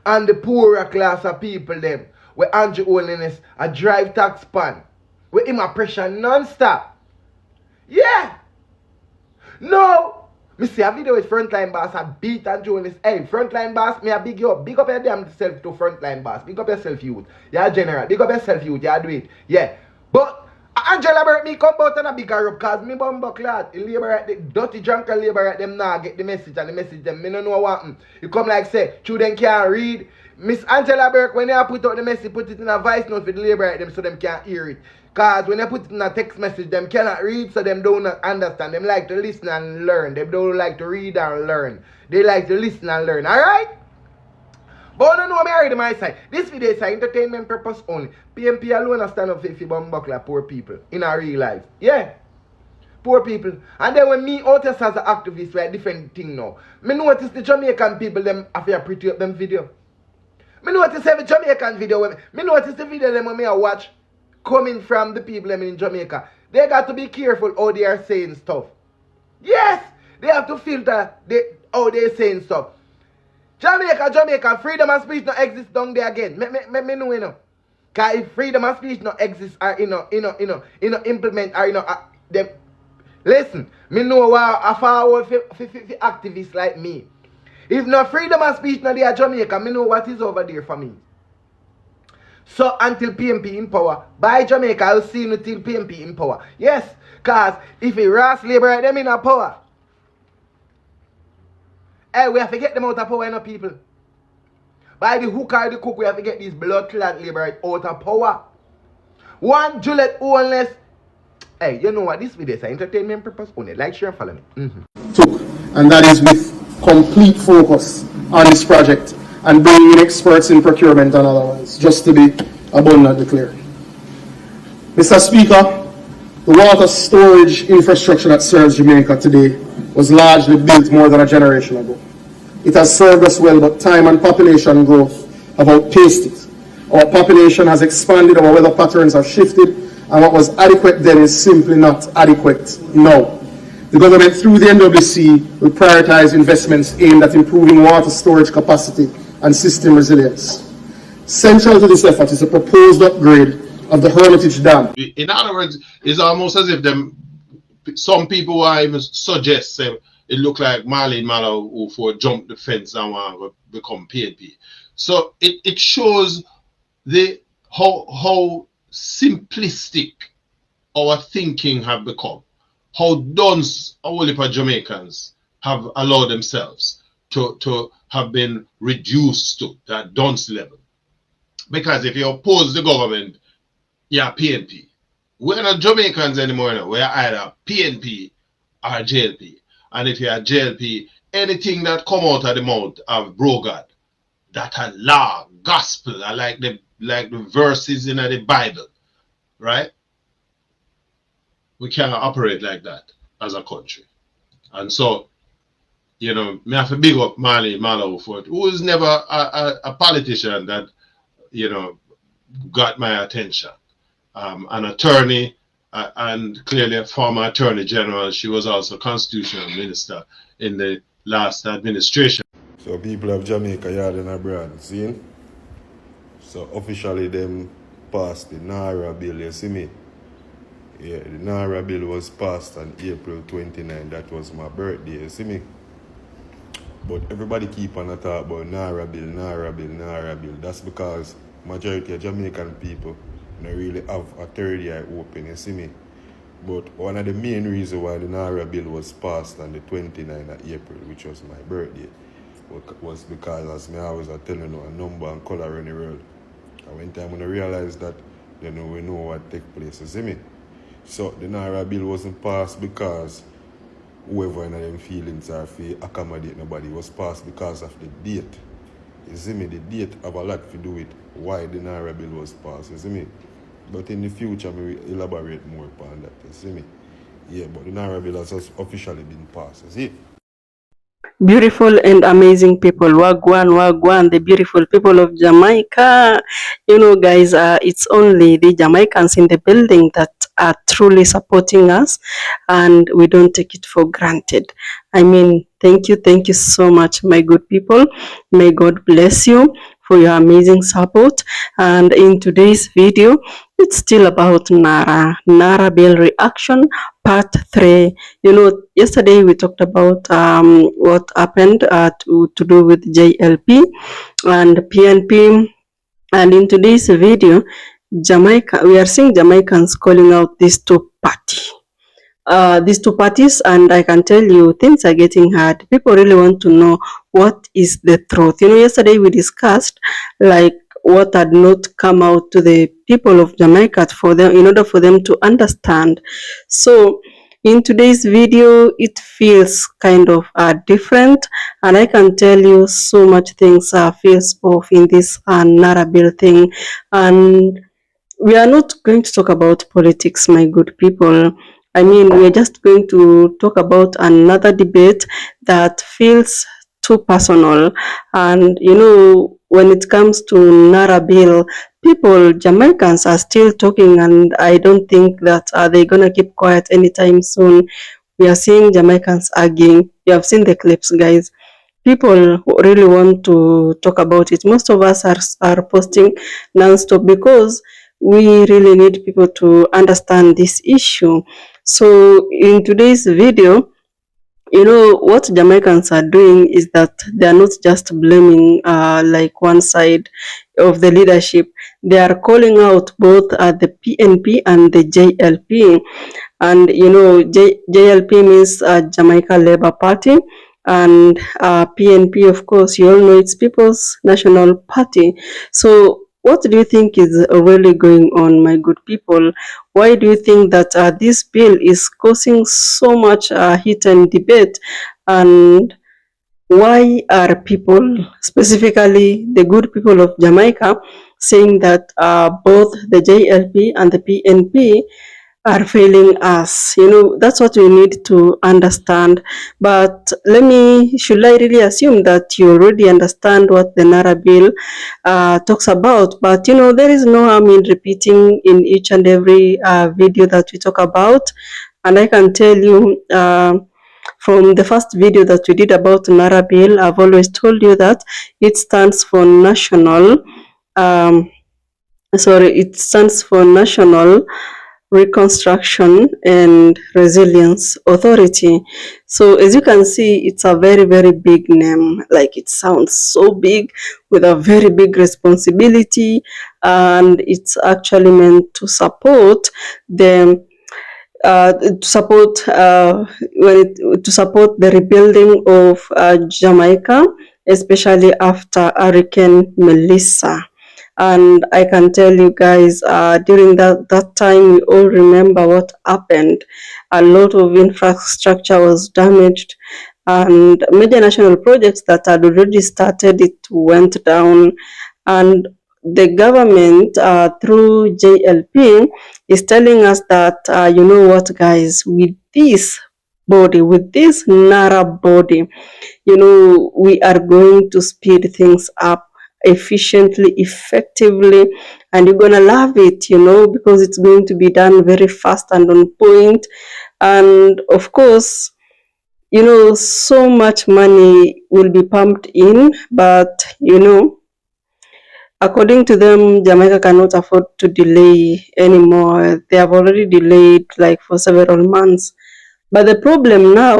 and the poorer class of people them. Where Andrew Holiness a drive tax pan. Where him a pressure non-stop. Yeah. No. Me see a video with Frontline Boss a beat Andrew Holiness. Hey, Frontline Boss, me a big you up. Big up your damn self to Frontline Boss. Big up yourself, youth. Yeah, general. Big up yourself, youth. Yeah, do it. Yeah. But Angela Burke, me come out and a bigger up cause me bumbo clad. The labor right, the dirty drunken labor right, them now get the message and the message them. Me no know what happen. You come like say, children can't read. Miss Angela Burke, when you put out the message, put it in a voice note for the labor right them so them can't hear it. Cause when you put it in a text message, them cannot read so them don't understand. Them like to listen and learn. They don't like to read and learn. They like to listen and learn. Alright? But I don't know me already my side. This video is for entertainment purpose only. PNP alone a stand up for bumbuckler poor people in our real life. Yeah. Poor people. And then when me out as an activist, we are different thing now. Me notice the Jamaican people them after pretty up them video. Me notice every Jamaican video when me notice the video them when me I watch coming from the people them in Jamaica. They got to be careful how they are saying stuff. Yes! They have to filter how they are saying stuff. Jamaica, freedom of speech not exist down there again. Me know, you know. Because if freedom of speech not exist or, implement or, them. Listen, me know what a forward for activists like me. If no freedom of speech not there Jamaica, me know what is over there for me. So until PNP in power, by Jamaica, I'll see you until PNP in power. Yes, because if a Ross liberate them in a power, hey, we have to get them out of power, you know, people. By the hook or the cook, we have to get these blood-clad liberate out of power. One Juliet Holiness. Hey, you know what? This video is an entertainment purpose only. Like, share, and follow me. And that is with complete focus on this project and bringing in experts in procurement and otherwise, just to be abundantly clear. Mr. Speaker, the water storage infrastructure that serves Jamaica today was largely built more than a generation ago. It has served us well, but time and population growth have outpaced it. Our population has expanded, our weather patterns have shifted, and what was adequate then is simply not adequate now. The government, through the NWC, will prioritize investments aimed at improving water storage capacity and system resilience. Central to this effort is a proposed upgrade of the Hermitage Dam. In other words, it's almost as if some people will even suggest it look like Marlene Mallow who for jump the fence and want to become PNP. So it shows how simplistic our thinking have become. How dunce all of our Jamaicans have allowed themselves to have been reduced to that dunce level. Because if you oppose the government, you're PNP. We're not Jamaicans anymore now. We're either PNP or JLP. And if you're JLP, anything that come out of the mouth of Brogard, that a law, gospel. I like the verses in the Bible, right? We cannot operate like that as a country. And so, you know, me have to big up Marley Mallow for it, who was never a politician that, you know, got my attention. An attorney and clearly a former attorney general. She was also constitutional minister in the last administration. So people of Jamaica, yard and abroad, see? So officially them passed the Naira bill, you see me? Yeah, the Naira bill was passed on April 29. That was my birthday, you see me? But everybody keep on talk about Naira bill, Naira bill, Naira bill. That's because majority of Jamaican people don't really have a third eye open, you see me? But one of the main reasons why the Naira bill was passed on the 29th of April, which was my birthday, was because, as me always telling you, a number and color in the world. And when time when I realized that, then we know what take place, you see me? So the Naira bill wasn't passed because whoever in them feelings are for accommodate nobody. It was passed because of the date. You see me? The date have a lot to do with why the Naira bill was passed, you see me? But in the future, we will elaborate more upon that, you see me? Yeah, but the Naira bill has officially been passed, you see? Beautiful and amazing people, wagwan, the beautiful people of Jamaica. You know, guys, it's only the Jamaicans in the building that are truly supporting us, and we don't take it for granted. I mean, thank you so much, my good people. May God bless you for your amazing support. And in today's video, it's still about Naira bill reaction part 3. You know, yesterday we talked about what happened to do with JLP and PNP, and in today's video, Jamaica, we are seeing Jamaicans calling out these two parties, and I can tell you things are getting hard. People really want to know what is the truth. You know, yesterday we discussed like what had not come out to the people of Jamaica for them, in order for them to understand. So in today's video, it feels kind of different, and I can tell you so much things feels off in this Naira bill thing. And we are not going to talk about politics, my good people. I mean, we're just going to talk about another debate that feels too personal. And, you know, when it comes to Naira bill, people, Jamaicans are still talking, and I don't think that they're going to keep quiet anytime soon. We are seeing Jamaicans arguing. You have seen the clips, guys. People who really want to talk about it. Most of us are posting non-stop because we really need people to understand this issue. So in today's video, you know, what Jamaicans are doing is that they are not just blaming like one side of the leadership. They are calling out both the PNP and the JLP. And, you know, JLP means Jamaica Labour Party. And PNP, of course, you all know it's People's National Party. So what do you think is really going on, my good people? Why do you think that this bill is causing so much heat and debate? And why are people, specifically the good people of Jamaica, saying that both the JLP and the PNP are failing us? You know, that's what we need to understand. But should I really assume that you already understand what the Naira bill talks about? But, you know, there is no harm in repeating in each and every video that we talk about. And I can tell you from the first video that we did about Naira bill, I've always told you that it stands for National Reconstruction and Resilience Authority. So as you can see, it's a very, very big name. Like, it sounds so big with a very big responsibility, and it's actually meant to support the the rebuilding of Jamaica, especially after Hurricane Melissa. And I can tell you guys, during that time, we all remember what happened. A lot of infrastructure was damaged, and major national projects that had already started, it went down. And the government, through JLP, is telling us that, you know what, guys, with this body, with this NARA body, you know, we are going to speed things up efficiently, effectively, and you're gonna love it, you know, because it's going to be done very fast and on point. And of course, you know, so much money will be pumped in, but you know, according to them, Jamaica cannot afford to delay anymore. They have already delayed like for several months. But the problem now,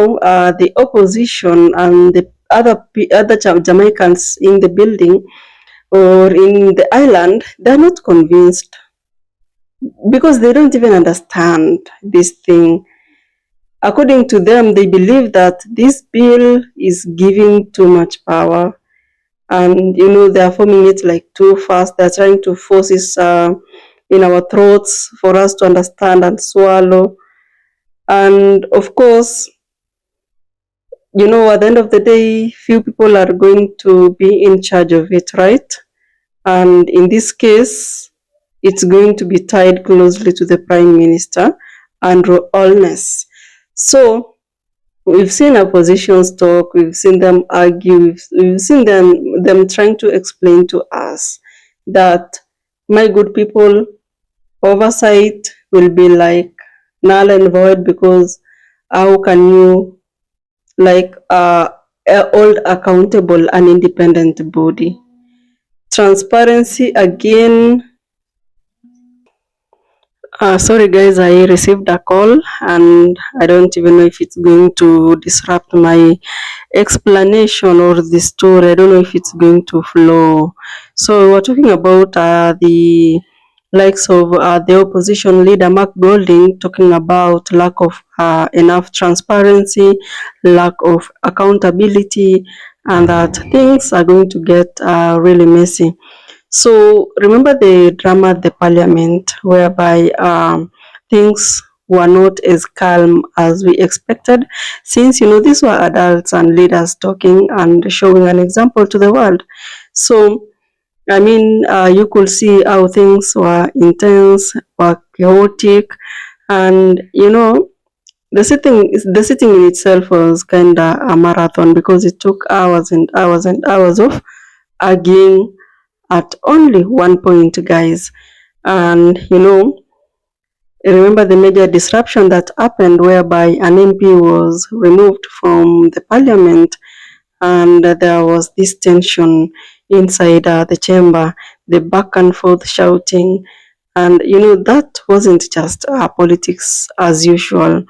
the opposition and the other Jamaicans in the building or in the island, they're not convinced because they don't even understand this thing. According to them, they believe that this bill is giving too much power, and you know, they are forming it like too fast. They're trying to force it in our throats for us to understand and swallow. And of course, you know, at the end of the day, few people are going to be in charge of it, right? And in this case, it's going to be tied closely to the Prime Minister, Andrew Holness. So we've seen oppositions talk, we've seen them argue, we've seen them trying to explain to us that, my good people, oversight will be like null and void, because how can you like hold accountable an independent body? Transparency again. Sorry guys, I received a call and I don't even know if it's going to disrupt my explanation or the story. I don't know if it's going to flow. So we're talking about the likes of the opposition leader Mark Golding, talking about lack of enough transparency, lack of accountability, and that things are going to get really messy. So remember the drama at the parliament, whereby things were not as calm as we expected, since you know these were adults and leaders talking and showing an example to the world. So I mean, you could see how things were intense, were chaotic, and you know, the sitting in itself was kind of a marathon, because it took hours and hours and hours of arguing at only one point, guys. And you know, remember the major disruption that happened, whereby an MP was removed from the parliament, and there was this tension inside the chamber, the back and forth shouting. And you know, that wasn't just politics as usual.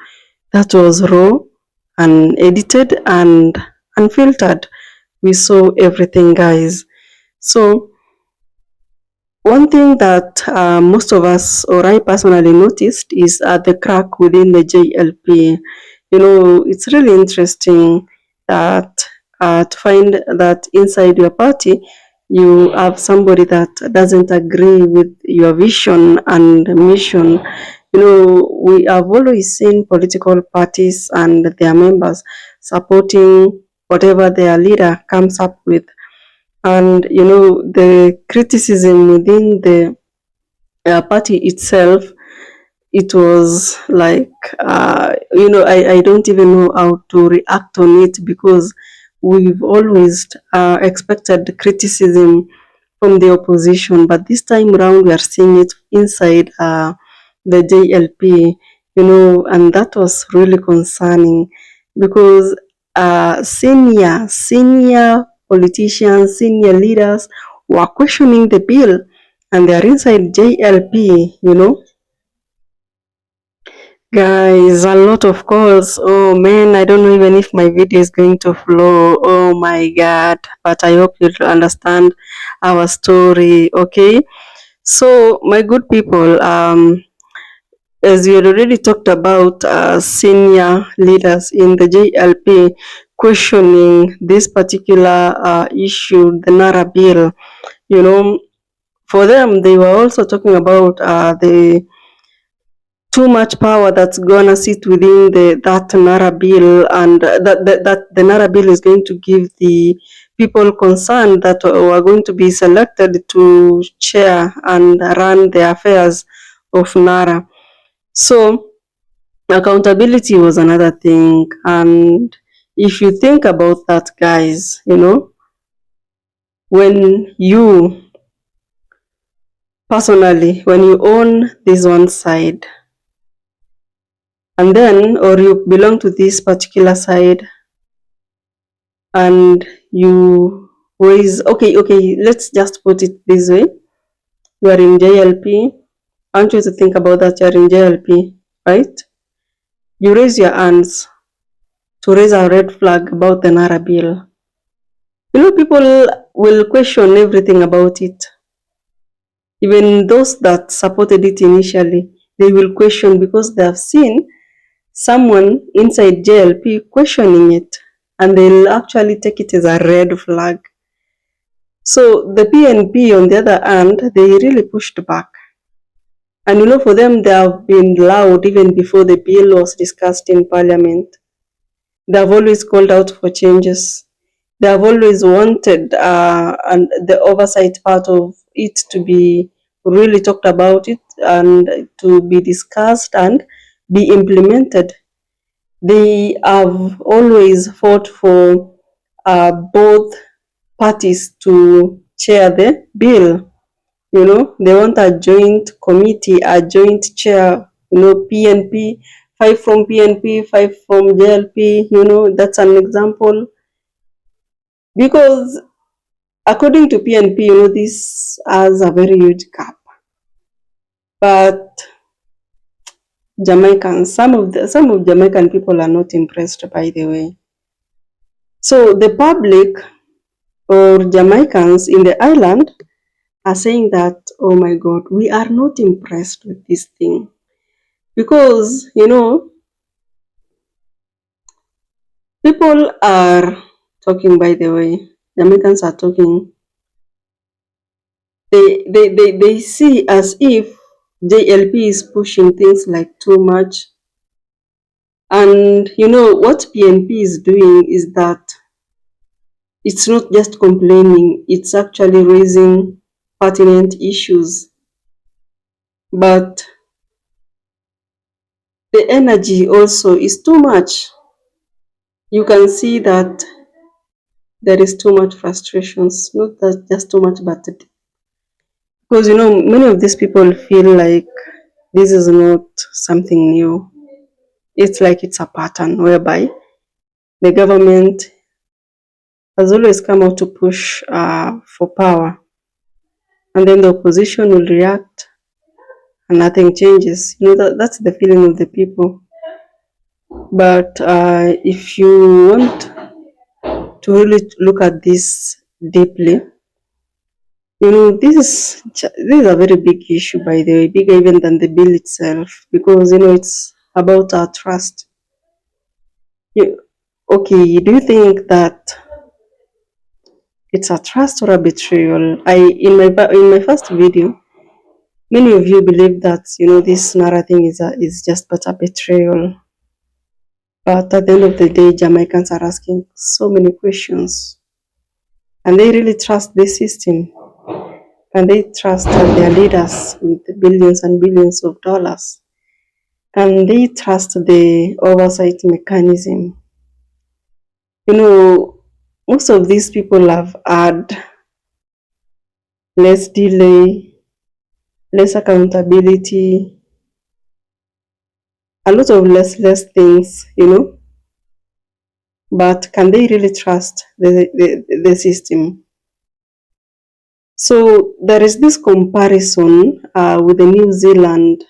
That was raw and edited and unfiltered. We saw everything, guys. So one thing that most of us, or I personally noticed, is the crack within the JLP. You know, it's really interesting that to find that inside your party, you have somebody that doesn't agree with your vision and mission. You know, we have always seen political parties and their members supporting whatever their leader comes up with. And you know, the criticism within the party itself, it was like you know, I don't even know how to react on it, because we've always expected criticism from the opposition, but this time around we are seeing it inside the JLP, you know, and that was really concerning, because senior politicians, senior leaders were questioning the bill, and they are inside JLP, you know. Guys, a lot of calls. Oh man, I don't know even if my video is going to flow. Oh my god. But I hope you'll understand our story, okay? So, my good people, as we had already talked about senior leaders in the JLP questioning this particular issue, the NARA bill, you know, for them, they were also talking about the too much power that's gonna sit within that NARA bill, and that the NARA bill is going to give the people concerned that were going to be selected to chair and run the affairs of NARA. So accountability was another thing. And if you think about that, guys, you know, when you personally, when you own this one side, and then, or you belong to this particular side, and you raise, okay, let's just put it this way. You are in JLP. I want you to think about that. You are in JLP, right? You raise your hands to raise a red flag about the NARA bill. You know, people will question everything about it. Even those that supported it initially, they will question because they have seen someone inside JLP questioning it, and they'll actually take it as a red flag. So the PNP, on the other hand, they really pushed back. And you know, for them, they have been loud even before the bill was discussed in Parliament. They have always called out for changes. They have always wanted and the oversight part of it to be really talked about it and to be discussed and be implemented. They have always fought for both parties to chair the bill. You know, they want a joint committee, a joint chair, you know, PNP, 5 from PNP, 5 from JLP, you know, that's an example. Because according to PNP, you know, this has a very huge gap. But Jamaicans, some of Jamaican people are not impressed, by the way. So the public or Jamaicans in the island are saying that, oh my God, we are not impressed with this thing. Because, you know, people are talking, by the way, Jamaicans are talking. They see as if JLP is pushing things like too much. And, you know, what PNP is doing is that it's not just complaining, it's actually raising pertinent issues. But the energy also is too much. You can see that there is too much frustrations, not that just too much, but because, you know, many of these people feel like this is not something new. It's like it's a pattern whereby the government has always come out to push for power, and then the opposition will react and nothing changes. You know, that's the feeling of the people. But if you want to really look at this deeply, you know, this is a very big issue, by the way, bigger even than the bill itself, because, you know, it's about our trust. Okay, do you think that it's a trust or a betrayal? In my first video, many of you believe that, you know, this NARA thing is just but a betrayal. But at the end of the day, Jamaicans are asking so many questions, and they really trust the system, and they trust their leaders with billions and billions of dollars, and they trust the oversight mechanism. You know, most of these people have had less delay, less accountability, a lot of less things, you know. But can they really trust the system? So there is this comparison with the New Zealand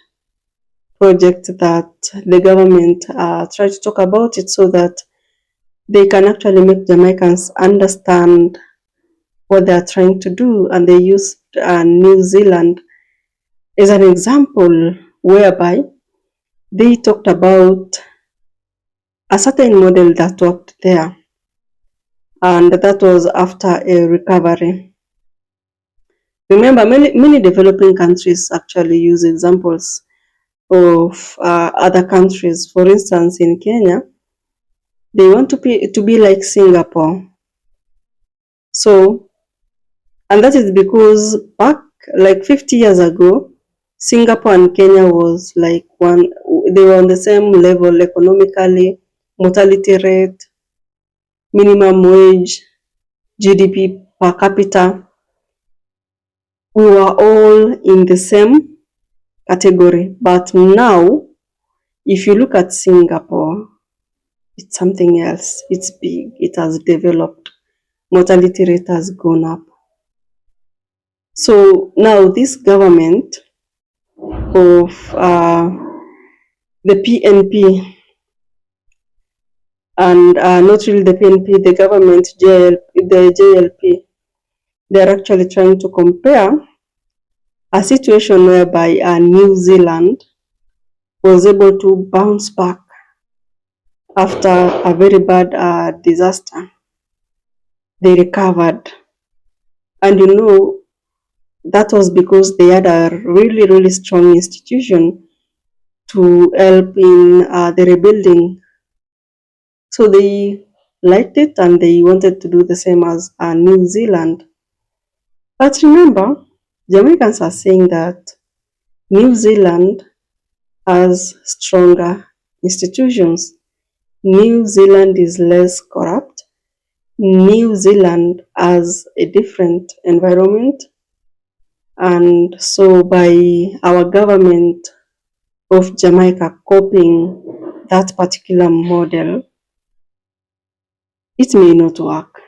project that the government tried to talk about it so that they can actually make Jamaicans understand what they are trying to do. And they used New Zealand as an example whereby they talked about a certain model that worked there, and that was after a recovery. Remember, many developing countries actually use examples of other countries. For instance, in Kenya, they want to be like Singapore. So, and that is because back like 50 years ago, Singapore and Kenya was like they were on the same level economically, mortality rate, minimum wage, GDP per capita. We were all in the same category. But now, if you look at Singapore, it's something else. It's big. It has developed. Mortality rate has gone up. So now this government of the PNP and not really the PNP, the government the JLP, they're actually trying to compare a situation whereby New Zealand was able to bounce back after a very bad disaster. They recovered. And you know, that was because they had a really, really strong institution to help in the rebuilding. So they liked it and they wanted to do the same as New Zealand. But remember, Jamaicans are saying that New Zealand has stronger institutions. New Zealand is less corrupt. New Zealand has a different environment. And so by our government of Jamaica copying that particular model, it may not work.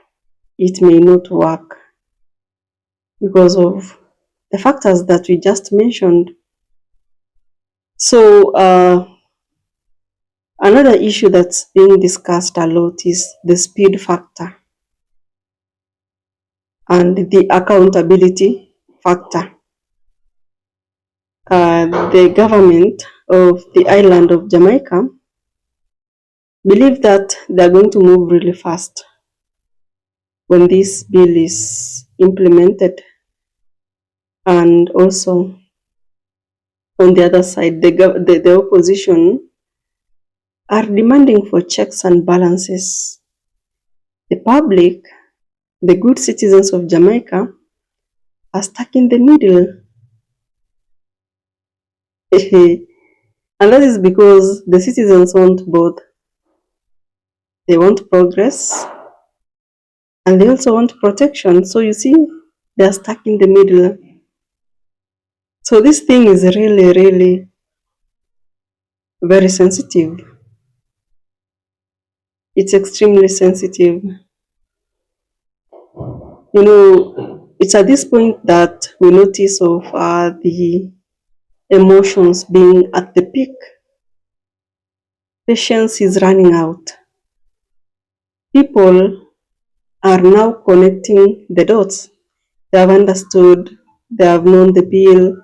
It may not work because of the factors that we just mentioned. So another issue that's being discussed a lot is the speed factor and the accountability factor. The government of the island of Jamaica believe that they're going to move really fast when this bill is implemented. And also, on the other side, the opposition are demanding for checks and balances. The public, the good citizens of Jamaica, are stuck in the middle. And that is because the citizens want both. They want progress and they also want protection. So you see, they are stuck in the middle. So this thing is really, really very sensitive. It's extremely sensitive. You know, it's at this point that we notice of the emotions being at the peak. Patience is running out. People are now connecting the dots. They have understood, they have known the bill,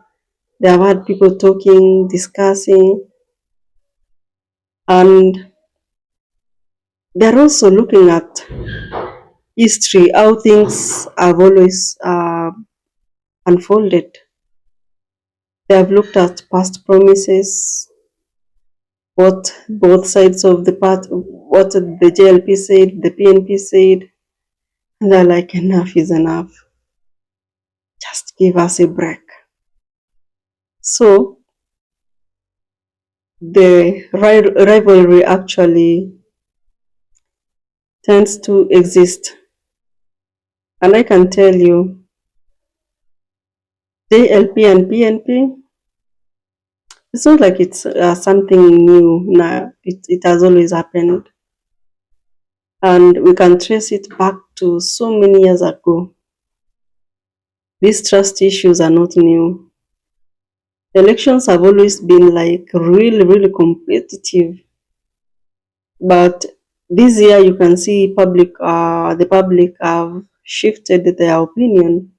they have had people talking, discussing, and they're also looking at history, how things have always unfolded. They have looked at past promises, what both sides of the part, what the JLP said, the PNP said, and they're like, enough is enough. Just give us a break. So the rivalry actually tends to exist. And I can tell you, JLP and PNP, it's not like it's something new now. It has always happened. And we can trace it back to so many years ago. These trust issues are not new. Elections have always been like really, really competitive. But this year you can see the public have shifted their opinion.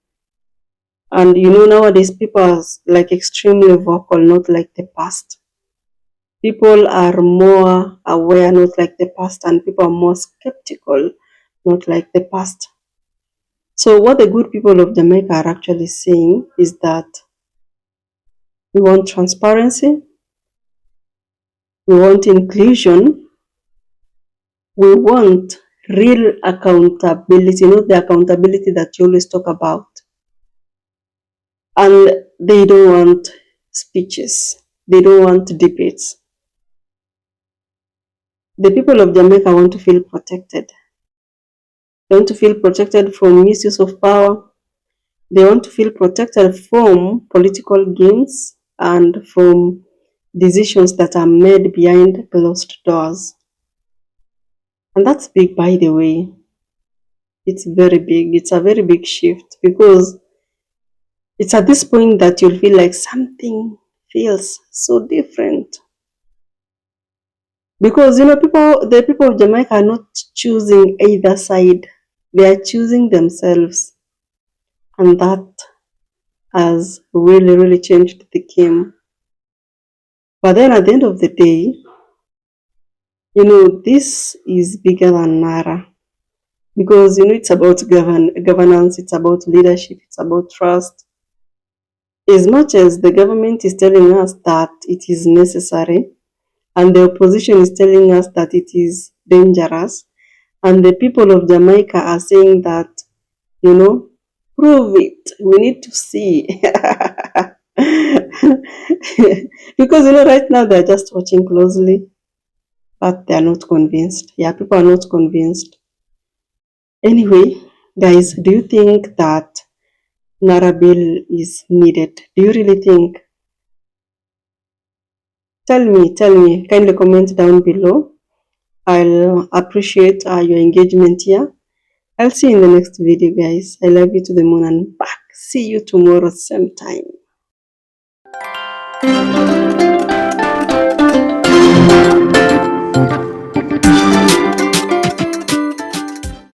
And you know, nowadays people are like extremely vocal, not like the past. People are more aware, not like the past, and people are more skeptical, not like the past. So what the good people of Jamaica are actually saying is that we want transparency, we want inclusion, we want real accountability, not the accountability that you always talk about. And they don't want speeches. They don't want debates. The people of Jamaica want to feel protected. They want to feel protected from misuse of power. They want to feel protected from political games and from decisions that are made behind closed doors. And that's big, by the way. It's very big. It's a very big shift, because it's at this point that you'll feel like something feels so different. Because, you know, the people of Jamaica are not choosing either side. They are choosing themselves. And that has really, really changed the game. But then at the end of the day, you know, this is bigger than Nara. Because, you know, it's about governance, it's about leadership, it's about trust. As much as the government is telling us that it is necessary, and the opposition is telling us that it is dangerous, and the people of Jamaica are saying that, you know, prove it, we need to see. Because, you know, right now they're just watching closely, but they are not convinced. Yeah, people are not convinced. Anyway, guys, do you think that Nara bill is needed? Do you really think? Tell me, kindly comment down below. I'll appreciate your engagement here. I'll see you in the next video, guys. I love you to the moon and back. See you tomorrow, same time.